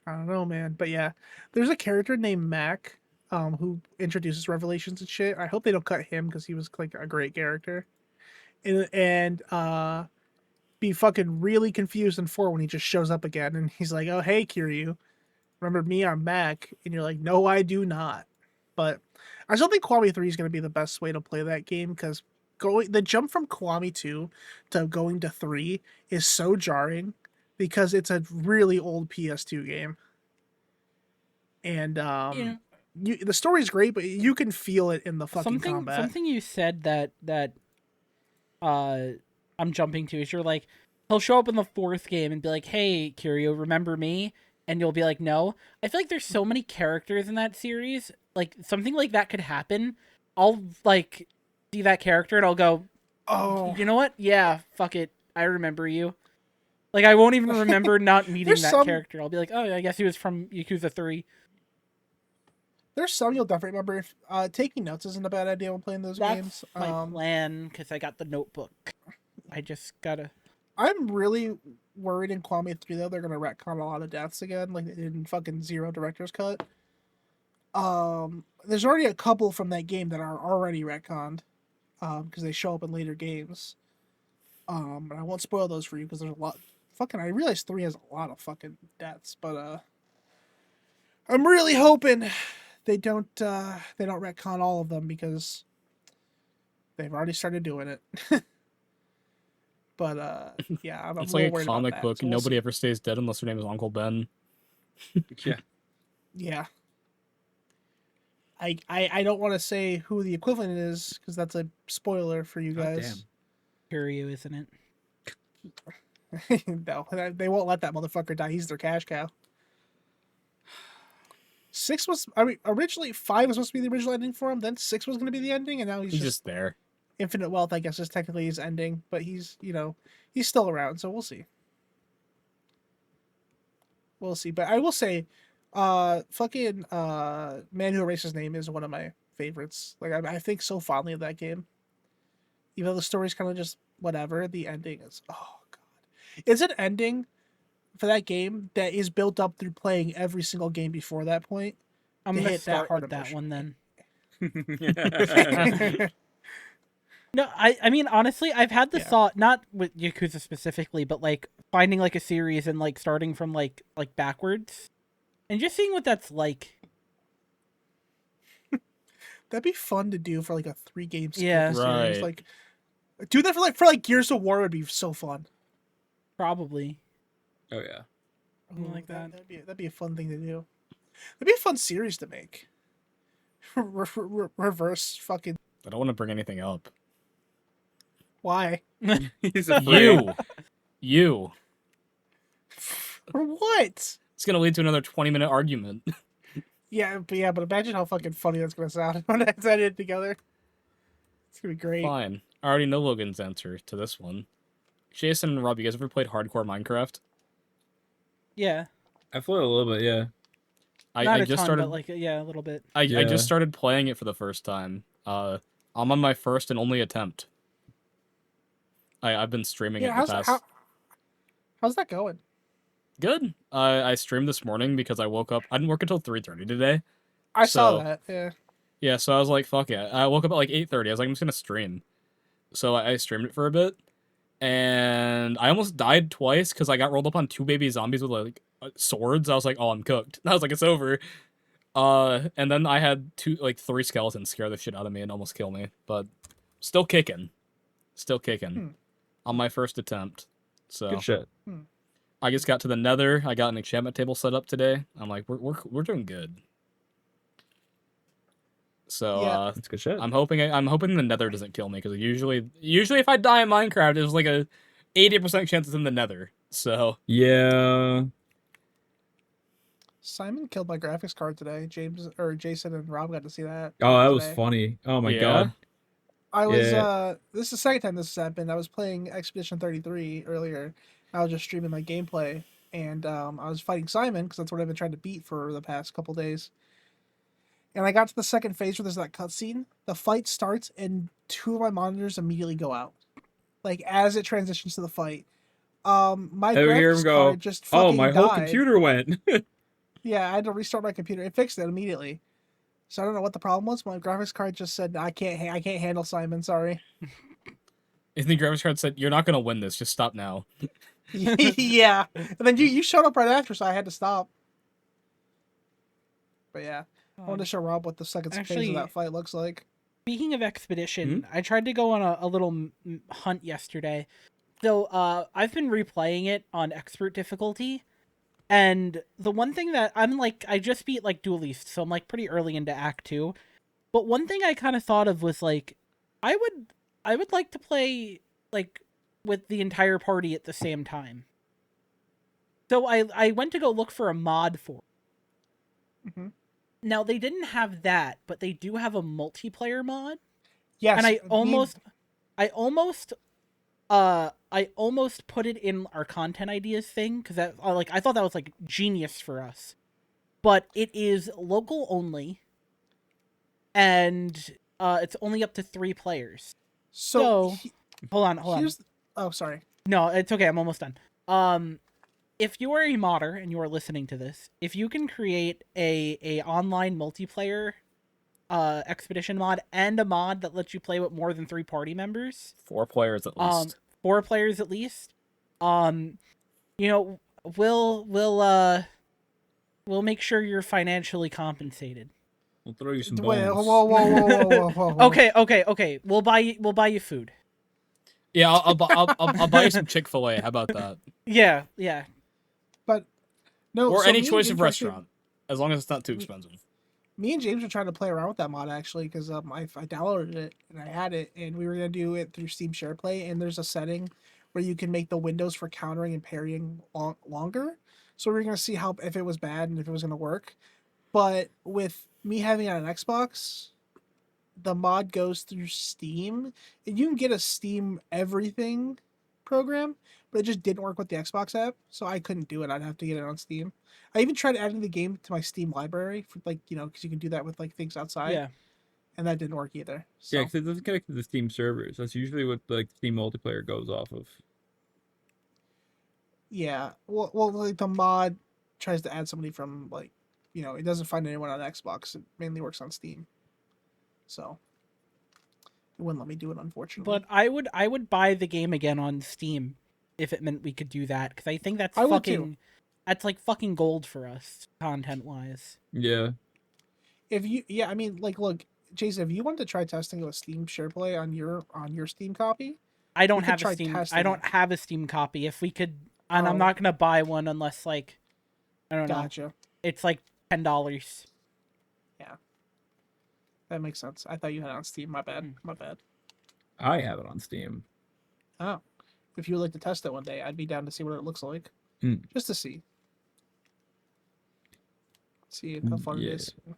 I don't know, man. But yeah, there's a character named Mac, who introduces Revelations and shit. I hope they don't cut him because he was like a great character, and be fucking really confused in 4 when he just shows up again and he's like, "Oh hey, Kiryu, remember me? I'm Mac," and you're like, "No, I do not." But I still think Kiwami 3 is going to be the best way to play that game because the jump from Kiwami 2 to going to 3 is so jarring because it's a really old PS2 game. And Yeah. the story's great, but you can feel it in the fucking combat. Something you said that I'm jumping to is you're like, he'll show up in the 4th game and be like, "Hey, Kiryu, remember me?" And you'll be like, "No." I feel like there's so many characters in that series. Like something like that could happen. I'll like see that character and I'll go, Oh, "You know what? Yeah, fuck it. I remember you." Like I won't even remember not meeting There's that some- character. I'll be like, "Oh, I guess he was from Yakuza 3." there's some you'll definitely remember. If taking notes isn't a bad idea when playing those games. That's my plan because I got the notebook. I just gotta. I'm really worried in Kiwami 3 though they're gonna retcon a lot of deaths again, like they did in fucking Zero Director's Cut. There's already a couple from that game that are already retconned, because they show up in later games. And I won't spoil those for you because there's a lot. Fucking, I realize 3 has a lot of fucking deaths, but I'm really hoping they don't retcon all of them because they've already started doing it. But yeah, I'm it's a little like a worried about comic that, book. so we'll Nobody see. ever stays dead unless their name is Uncle Ben. Yeah. Yeah. I don't want to say who the equivalent is because that's a spoiler for you God guys. Kiryu, isn't it? No, they won't let that motherfucker die. He's their cash cow. 6 was, I mean, originally 5 was supposed to be the original ending for him. Then 6 was going to be the ending, and now he's He's just just there. Infinite Wealth. I guess is technically his ending, but he's he's still around, so we'll see. We'll see, but I will say, fucking Man Who Erased His Name is one of my favorites. Like I think so fondly of that game. Even though the story's kind of just whatever, the ending is, oh god, it's an ending for that game that is built up through playing every single game before that point. I'm To gonna hit that start hard with that one then. emotion. No, I mean honestly, I've had the Yeah. thought, not with Yakuza specifically, but like finding like a series and like starting from like backwards, and just seeing what that's like. That'd be fun to do for like a 3-game Yeah. series. Right. Like do that for like Gears of War would be so fun. Probably. Oh yeah. Something like that. That'd be a fun thing to do. That'd be a fun series to make. Reverse fucking I don't want to bring anything up. why? He's afraid. You. For what? It's gonna lead to another 20-minute argument. Yeah, but imagine how fucking funny that's gonna sound when it's edited together. It's gonna be great. Fine. I already know Logan's answer to this one. Jason and Rob, you guys ever played hardcore Minecraft? Yeah. I played a little bit, yeah. I Not a just ton, started. but like yeah, a little bit. I Yeah. just started playing it for the first time. I'm on my first and only attempt. I've been streaming it the past. How's that going? Good. I streamed this morning because I woke up. I didn't work until 3:30 today. I saw So- that. Yeah. Yeah, so I was like, fuck it. I woke up at like 8:30. I was like, I'm just gonna stream. So I streamed it for a bit, and I almost died twice because I got rolled up on 2 baby zombies with like swords. I was like, oh, I'm cooked. I was like, it's over. And then I had 3 skeletons scare the shit out of me and almost kill me, but still kicking. On my first attempt. So Good shit. I just got to the Nether. I got an enchantment table set up today. I'm like, we're doing good. So Yeah. That's good shit. I'm hoping the Nether doesn't kill me because usually if I die in Minecraft, there's like a 80% chance it's in the Nether. So Yeah. Simon killed my graphics card today. Jason and Rob got to see that. Oh, that was today. funny. Oh my Yeah. god. I was Yeah. this is the second time this has happened. I was playing Expedition 33 earlier. I was just streaming my gameplay, and I was fighting Simon because that's what I've been trying to beat for the past couple days. And I got to the second phase where there's that cutscene. The fight starts, and 2 of my monitors immediately go out, like as it transitions to the fight. My I hear him graphics go, card just oh, fucking my whole died. computer went. Yeah, I had to restart my computer. It fixed it immediately. So I don't know what the problem was. My graphics card just said I can't handle Simon. Sorry. if the graphics card said, "You're not gonna win this. Just stop now." Yeah, and then you showed up right after, so I had to stop. But yeah, I wanted to show Rob what the second phase Actually- of that fight looks like. Speaking of expedition, I tried to go on a little hunt yesterday. So I've been replaying it on expert difficulty, and the one thing that I just beat like Duel East, so I'm like pretty early into Act 2. But one thing I kind of thought of was like, I would like to play like with the entire party at the same time. So I went to go look for a mod for it. Mm-hmm. Now they didn't have that, but they do have a multiplayer mod. Yes, And I almost put it in our content ideas thing because I thought that was like genius for us, but it is local only, and it's only up to 3 players. So Hold on. Oh, sorry. No, it's okay. I'm almost done. If you are a modder and you are listening to this, if you can create a online multiplayer expedition mod and a mod that lets you play with more than 3 party members, 4 players at least. 4 players at least, you know, we'll make sure you're financially compensated. We'll throw you some Wait, bones. whoa. Okay. We'll buy you food. Yeah, I'll buy you some Chick-fil-A. How about that? Yeah. But no, Or so any me and choice of James actually- restaurant, as long as it's not too expensive. Me and James were trying to play around with that mod actually because I downloaded it and I had it, and we were gonna do it through Steam SharePlay, and there's a setting where you can make the windows for countering and parrying longer. So we were gonna see how if it was bad and if it was gonna work. But with me having it on an Xbox, the mod goes through Steam, and you can get a Steam everything program, but it just didn't work with the Xbox app, so I couldn't do it. I'd have to get it on Steam. I even tried adding the game to my Steam library for because you can do that with like things outside. Yeah. And that didn't work either. So. Yeah, because it doesn't connect to the Steam servers. That's usually what like Steam multiplayer goes off of. Yeah. Well, like the mod tries to add somebody from it doesn't find anyone on Xbox. It mainly works on Steam. So it wouldn't let me do it, unfortunately. But I would buy the game again on Steam if it meant we could do that, because I think that's I would too. that's like fucking gold for us content wise. Yeah. Look, Jason, if you want to try testing it with Steam SharePlay on your Steam copy, I don't could have try a Steam. testing I don't it. have a Steam copy. If we could, and I'm Oh. not gonna buy one unless I don't know. gotcha. It's like $10. That makes sense. I thought you had it on Steam. My bad. Mm. My bad. I have it on Steam. Oh, if you would like to test it one day, I'd be down to see what it looks like, just to see how fun it is. 'Cause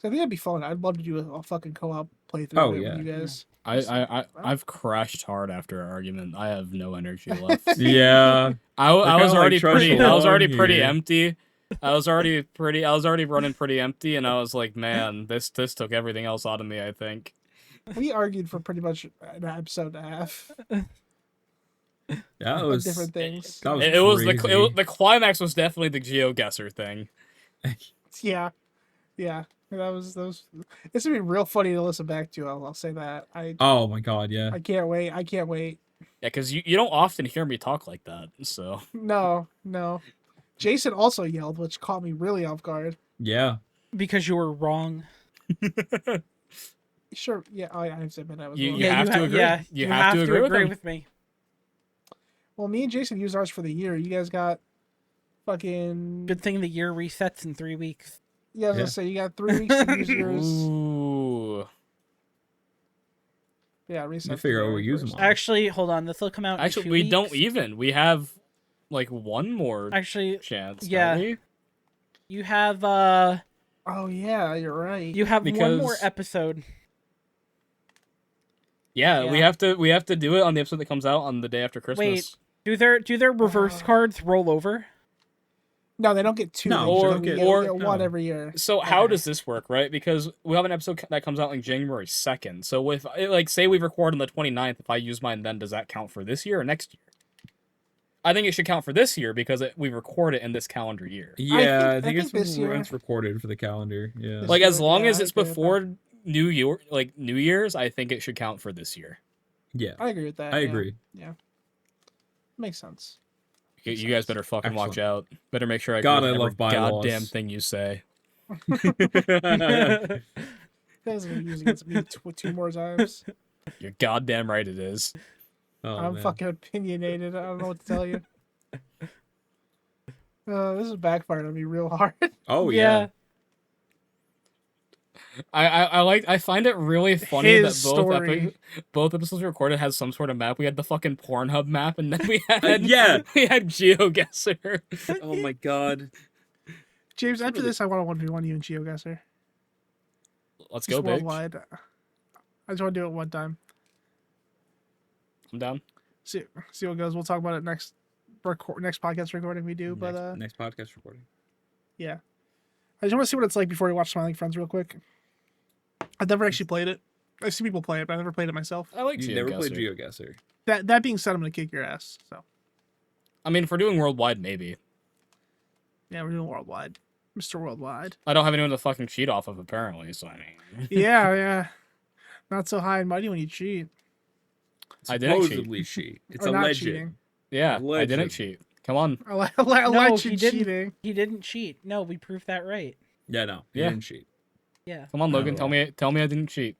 I think that'd be fun. I'd love to do a fucking co-op playthrough Oh, of it yeah. with you guys. I've crashed hard after our argument. I have no energy left. Yeah. I was kinda like already trudging I was along already pretty here. empty. I was already running pretty empty, and I was like, man, this took everything else out of me, I think. We argued for pretty much an episode and a half That of was different things. that was It was crazy. the climax was definitely the Geoguesser thing. Yeah, yeah. That was. It's gonna be real funny to listen back to. I'll say that. Oh my god, yeah. I can't wait. I can't wait. Yeah, because you don't often hear me talk like that, so. No. Jason also yelled, which caught me really off guard. Yeah. Because you were wrong. Sure. Yeah. I have to admit I was You wrong. you have to agree. Yeah, you have to agree with him. me. Well, me and Jason used ours for the year. You guys got fucking. Good thing the year resets in 3 weeks. Yeah, I was Yeah. gonna say you got 3 weeks to use yours. Ooh. Yeah, reset. Let me figure out what we use them on. Actually, hold on. This will come out. Actually, in 2 we weeks. don't even. We have like one more Actually, chance. yeah. Don't we? you have Oh yeah, you're right. you have one more Because- episode. Yeah, we Yeah. have to do it on the episode that comes out on the day after Christmas. Do their reverse cards roll over? No, they don't get two. No, each. or- They get- or- they get one no. every year. So how Okay. does this work, right? Because we have an episode that comes out like January 2nd. So if like say we record on the 29th, if I use mine then does that count for this year or next year? I think it should count for this year because we record it in this calendar year. Yeah, I I think think this it's year- when it's recorded for the calendar. Yeah. This Like as year, long yeah, as I it's agree with that. before New Year, like New Year's, I think it should count for this year. Yeah. I agree with that. I yeah. agree. Makes sense. You guys better fucking watch out. Better make sure I God, agree with I love every bylaws. goddamn thing you say. That was gonna be used against me 2 more times. You're goddamn right it is. Oh, I'm man. fucking opinionated. I don't know what to tell you. This is backfired on me real hard. Oh yeah. I find it really funny His that story. both episodes recorded has some sort of map. We had the fucking Pornhub map, and then we had Yeah. we had Geoguesser. Oh my god. James, after this, I want to 1v1 you and Geoguesser. Let's Just go, big. worldwide. I just want to do it one time. I'm down. See what goes. We'll talk about it next podcast recording we do. But next podcast recording. yeah, I just want to see what it's like before we watch Smiling Friends real quick. I've never actually played it. I see people play it, but I've never played it myself. I like You Geoguesser. never played Geoguesser. That being said, I'm gonna kick your ass. So I mean, if we're doing worldwide, maybe. yeah, we're doing worldwide, Mr. Worldwide. I don't have anyone to fucking cheat off of, apparently. So I mean, Yeah. Not so high and mighty when you cheat. I didn't cheat. Supposedly cheat. It's Or not alleged. cheating. Yeah, I Alleged. didn't cheat. Come on. Alleged he didn't. cheating. He didn't cheat. No, we proved that right. Yeah, no. He Yeah. didn't cheat. Yeah. Come on, Logan. Oh. Tell me I didn't cheat.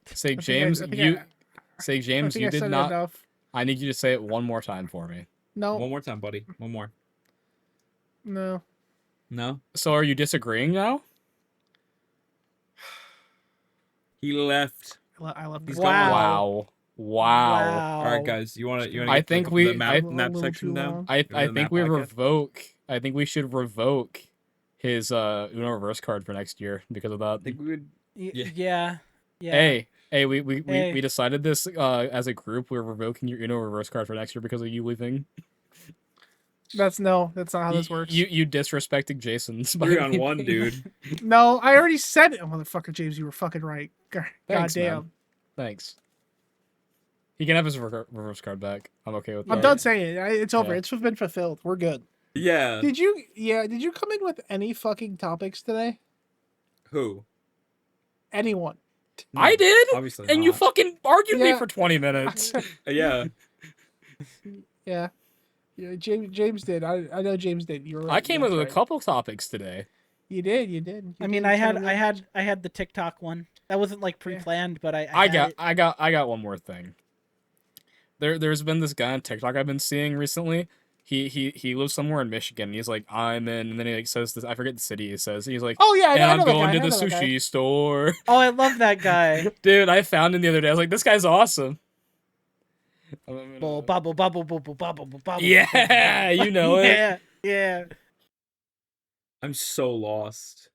Say James, I think you I say James, think you I said did it not. enough. I need you to say it one more time for me. No, One more time, buddy. One more. no. No? So are you disagreeing now? He left. I love He's this. gone. Wow. All right, guys. You want to I think we- the map, I- map a little section too down? long. I You want the think map we podcast? revoke. I think we should revoke his Uno reverse card for next year because of that. I think we would. Yeah. Yeah. Hey, we Hey. decided this as a group. We're revoking your Uno reverse card for next year because of you leaving. That's not how this works. You disrespected Jason's. 3-on-1, dude. No, I already said it. Oh, motherfucker, James, you were fucking right. God Thanks, damn. man. Thanks. He can have his reverse card back. I'm okay with that. I'm done saying it. It's over. Yeah. It's been fulfilled. We're good. Yeah. Did you come in with any fucking topics today? Who? Anyone? No, I did, Obviously. and you not. fucking argued me Yeah. for 20 minutes. Yeah. Yeah. Yeah, James did. I know James did. You were right. I came That's up with right. a couple topics today. You did. You did. I mean, I had the TikTok one. That wasn't like pre-planned, but I got one more thing. There's been this guy on TikTok I've been seeing recently. He lives somewhere in Michigan. He's like, I'm in, and then he like says this. I forget the city he says. He's like, Oh yeah, I and know, I I'm know that going guy. to I the know that guy. sushi store. Oh, I love that guy. Dude, I found him the other day. I was like, this guy's awesome. Bubble, bubble, bubble, bubble, bubble, bubble. Yeah, you know it. Yeah. I'm so lost.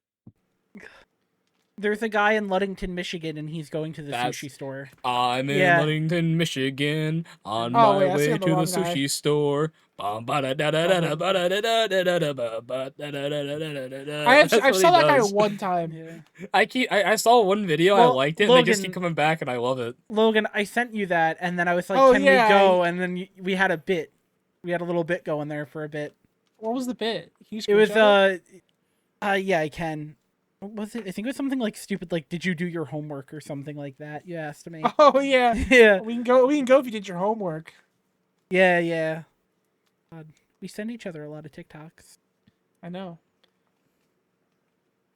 There's a guy in Ludington, Michigan, and he's going to the That's- sushi store. I'm in Yeah. Ludington, Michigan, on Oh, my wait, I see way the to the wrong guy. sushi store. I I saw that guy one time. Yeah. I saw one video, I Well, liked it, and they just Logan- keep coming back, and I love it. Logan, I sent you that, and then I was like, Oh, "Can yeah, we go?" And then we had a bit. We had a little bit going there for a bit. What was the bit? It was yeah, I can. What was it? I think it was something like stupid, like "Did you do your homework?" or something like that. You asked me. Oh yeah. Yeah, We can go if you did your homework. yeah. God, we send each other a lot of TikToks. I know.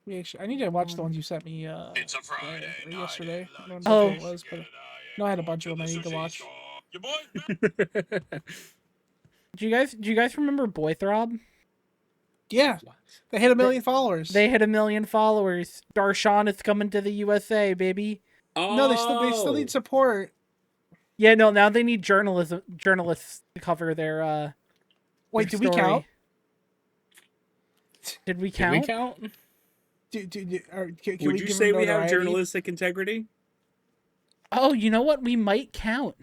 I need to watch the ones you sent me It's a Friday or night yesterday. I don't Oh. know what it was, but no, I had a bunch of them I need to watch. Your boy Do you guys remember Boy Throb? Yeah. They hit 1 million followers. They hit 1 million followers. Darshan is coming to the USA, baby. Oh, No, they still need support. Yeah, no, now they need journalists to cover their Wait, their did we story. count? Did we Did count? we count? Can Would we you give say them we have notoriety? journalistic integrity? Oh, you know what? We might count.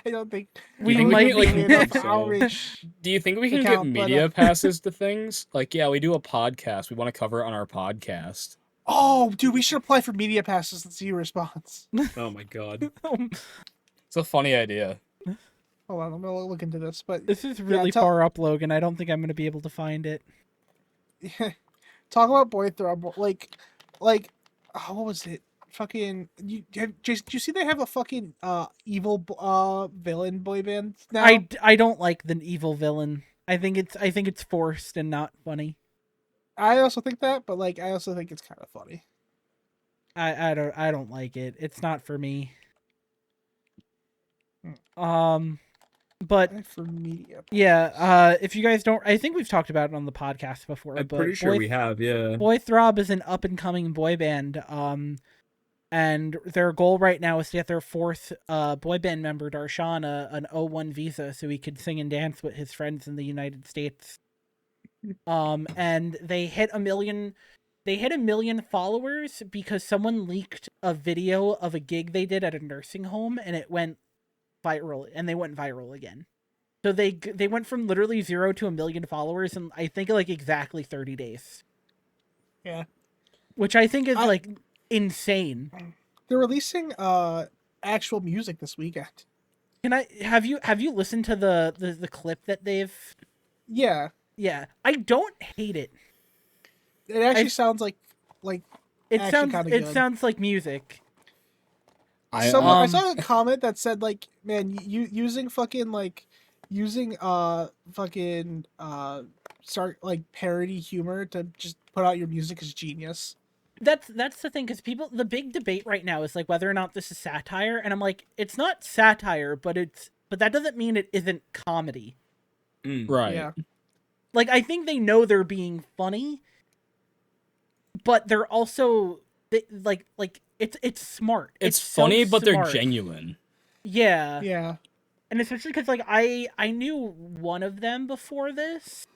I don't think We think we might can, like, be- enough so. outreach. Do you think we To can count, get but, media passes to things? Like, yeah, we do a podcast. We want to cover it on our podcast. Oh, dude, we should apply for media passes and see your response. Oh my god. It's a funny idea. Hold on, I'm gonna look into this. But This is really tell- far up, Logan. I don't think I'm going to be able to find it. talk about Boy Throb. Like, oh, what was it? Fucking, Jason, did you see they have a fucking evil villain boy band now? I don't like the evil villain. I think it's forced and not funny. I also think that, but like, I also think it's kind of funny. I don't like it. It's not for me. But For media. yeah, if you guys don't, I think we've talked about it on the podcast before. I'm but pretty sure Boy, we have, yeah. Boy Throb is an up and coming boy band. And their goal right now is to get their fourth boy band member, Darshan, an O1 visa so he could sing and dance with his friends in the United States. And they hit 1 million. They hit 1 million followers because someone leaked a video of a gig they did at a nursing home, and it went viral, and they went viral again. So they went from literally 0 to 1 million followers in, I think, like exactly 30 days. Yeah. Which I think is like insane. They're releasing actual music this weekend. Can I have you listened to the clip that they've? Yeah. Yeah, I don't hate it. It actually sounds like It Actually sounds kinda good. like music. I saw a comment that said like, man, you using start like parody humor to just put out your music is genius. That's the thing, because the big debate right now is like whether or not this is satire, and I'm like, it's not satire, but that doesn't mean it isn't comedy. right. Yeah. Like, I think they know they're being funny, but they're also like it's smart. It's so funny, but they're smart. genuine. Yeah. Yeah. And especially because like I knew one of them before this,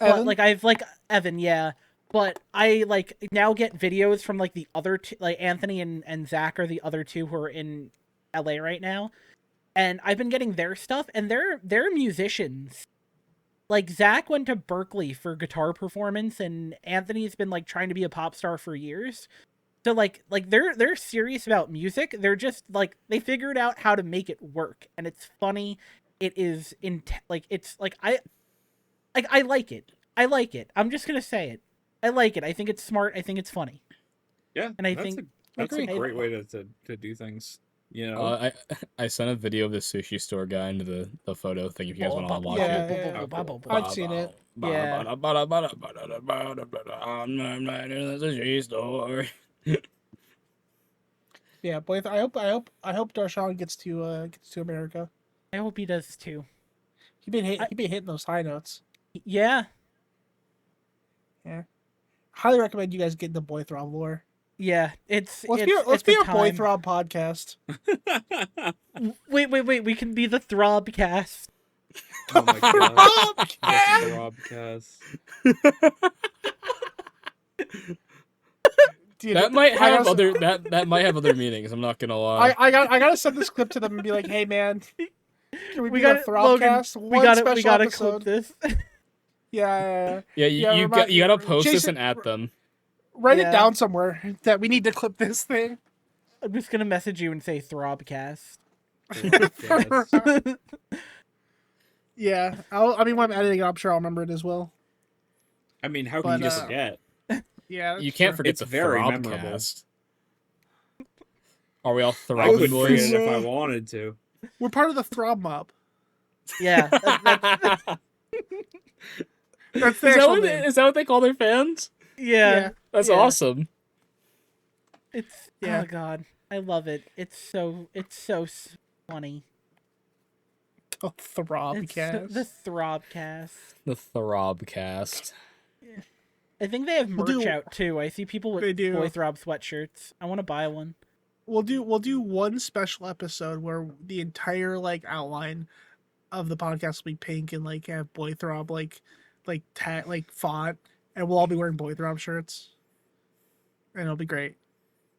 Evan? but like I've like Evan, yeah. But I like now get videos from like the other two, like Anthony and Zach are the other two who are in LA right now, and I've been getting their stuff, and they're musicians. Like Zach went to Berkeley for guitar performance, and Anthony's been like trying to be a pop star for years. So like they're serious about music. They're just like they figured out how to make it work, and it's funny. It is it's like I like it. I like it. I'm just gonna say it. I like it. I think it's smart. I think it's funny. Yeah, And I that's think- that's a agree. great way to do things. You know, I sent a video of the sushi store guy into the photo thing if you guys want to watch Yeah, it. yeah. I've seen it. Yeah. I'm in the sushi store. Yeah, boy, I hope Darshan gets to America. I hope he does too. He been hitting those high notes. Yeah. Highly recommend you guys get into Boy Throb lore. Yeah. Let's Let's be a Boy Throb podcast. Wait. We can be the Throbcast. oh my god, Throbcast! The Throbcast. Dude, That might I have gotta- other that might have other meanings. I'm not gonna lie. I gotta send this clip to them and be like, hey man, can we We do got a Logan. Throbcast? We One got to special we got to episode. clip this. Yeah. Yeah, you gotta post this Jason, and at them. Write Yeah. it down somewhere that we need to clip this thing. I'm just gonna message you and say Throbcast. Yeah. I mean, when I'm editing it, I'm sure I'll remember it as well. I mean, how But, can you forget? Yeah. You can't true. forget It's the very Throbcast. Are we all I throbbing could forget boys? it if I wanted to. We're part of the Throb mob. Yeah, That's the actual name. Is that what they call their fans? yeah. That's Yeah. awesome. It's Yeah. oh god, I love it. It's so funny. The Throbcast. The Throbcast. The Throbcast. I think they have We'll merch do- out too. I see people They with do. Boy Throb sweatshirts. I want to buy one. We'll do one special episode where the entire outline of the podcast will be pink and have Boy Throb font, and we'll all be wearing Boy Throb shirts, and it'll be great.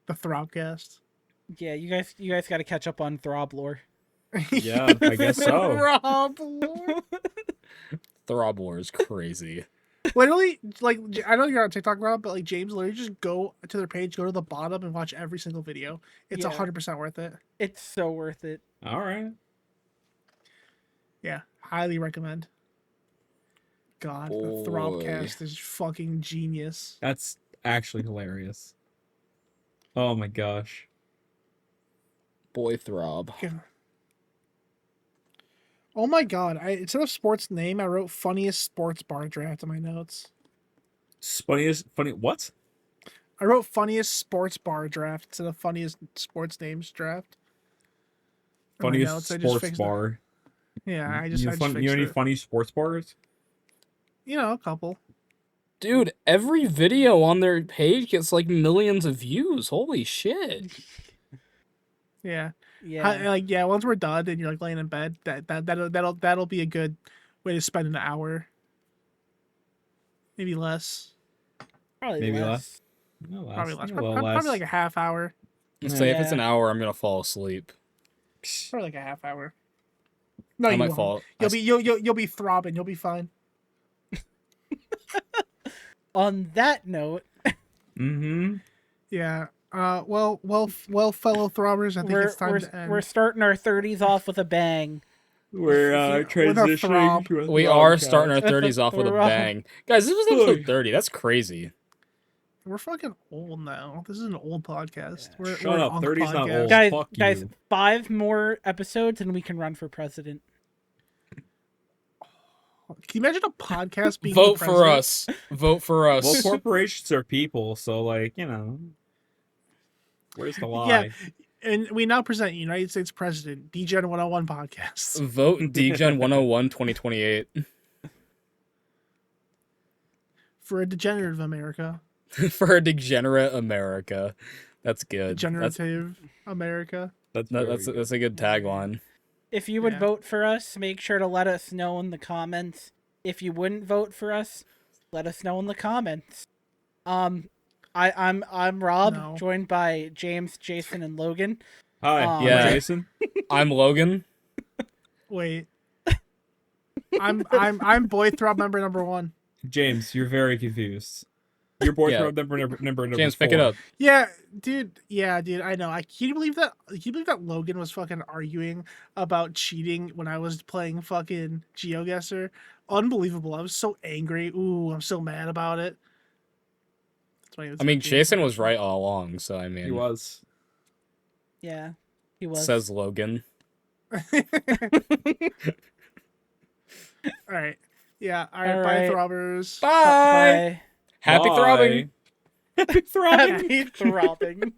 The Throbcast. Yeah, you guys got to catch up on Throb lore. Yeah, I guess so. Throb. Throb War is crazy. Literally, I know you're on TikTok, Rob, but James, literally just go to their page, go to the bottom, and watch every single video. It's Yeah. 100% worth it. It's so worth it. All right. Yeah, highly recommend. God, the Boy. Throbcast is fucking genius. That's actually hilarious. Oh my gosh. Boy Throb. Oh my god! Instead of sports name, I wrote funniest sports bar draft in my notes. Funny what? I wrote funniest sports bar draft instead of funniest sports names draft. In my Funniest notes, I just sports fixed it. bar. Yeah, I You just know fixed any it. funny sports bars? A couple. Dude, every video on their page gets millions of views. Holy shit. Yeah. Yeah. Once we're done and you're laying in bed, that'll be a good way to spend an hour. Maybe less. Probably Maybe less. No, less. Probably less. A little Probably less. a half hour. Say if it's Yeah. an hour, I'm gonna fall asleep. Probably a half hour. No, I you might won't. fall. You'll be throbbing. You'll be fine. On that note, Mm-hmm. Yeah. Well, fellow throbbers, I think it's time to end. we're starting our 30s off with a bang. We're With a throb. transitioning to a We are Throbcast. starting our That's a 30s off with a throb. bang. Guys, this was episode 30. That's crazy. We're fucking old now. This is an old podcast. We're Shut an up, unk 30's not podcast. old. Guys, fuck guys, you. 5 more episodes and we can run for president. Can you imagine a podcast being Vote the for president? us. Vote for us. Well, corporations are people, so where's the lie? Yeah. And we now present United States President, Degen 101 podcast. Vote Degen 101 2028 For a degenerative America. for a degenerate America. That's good. Degenerative America. That's That's a good tagline. If you would Yeah. vote for us, make sure to let us know in the comments. If you wouldn't vote for us, let us know in the comments. I'm Rob, No. joined by James, Jason, and Logan. Hi, Yeah. Jason. I'm Logan. Wait. I'm Boy Throb member number 1. James, you're very confused. Your boy Yeah. Throb number James, 4. pick it up. Yeah, dude. I know. Can you believe that? Can you believe that Logan was fucking arguing about cheating when I was playing fucking Geoguesser? Unbelievable. I was so angry. Ooh, I'm so mad about it. That's why he was I mean, like, Jason was right all along, so I mean, He was. Yeah, he was. says Logan. All right. Yeah. All right. All Bye, right. throbbers. Bye. Happy Bye. throbbing. Happy throbbing. Happy throbbing.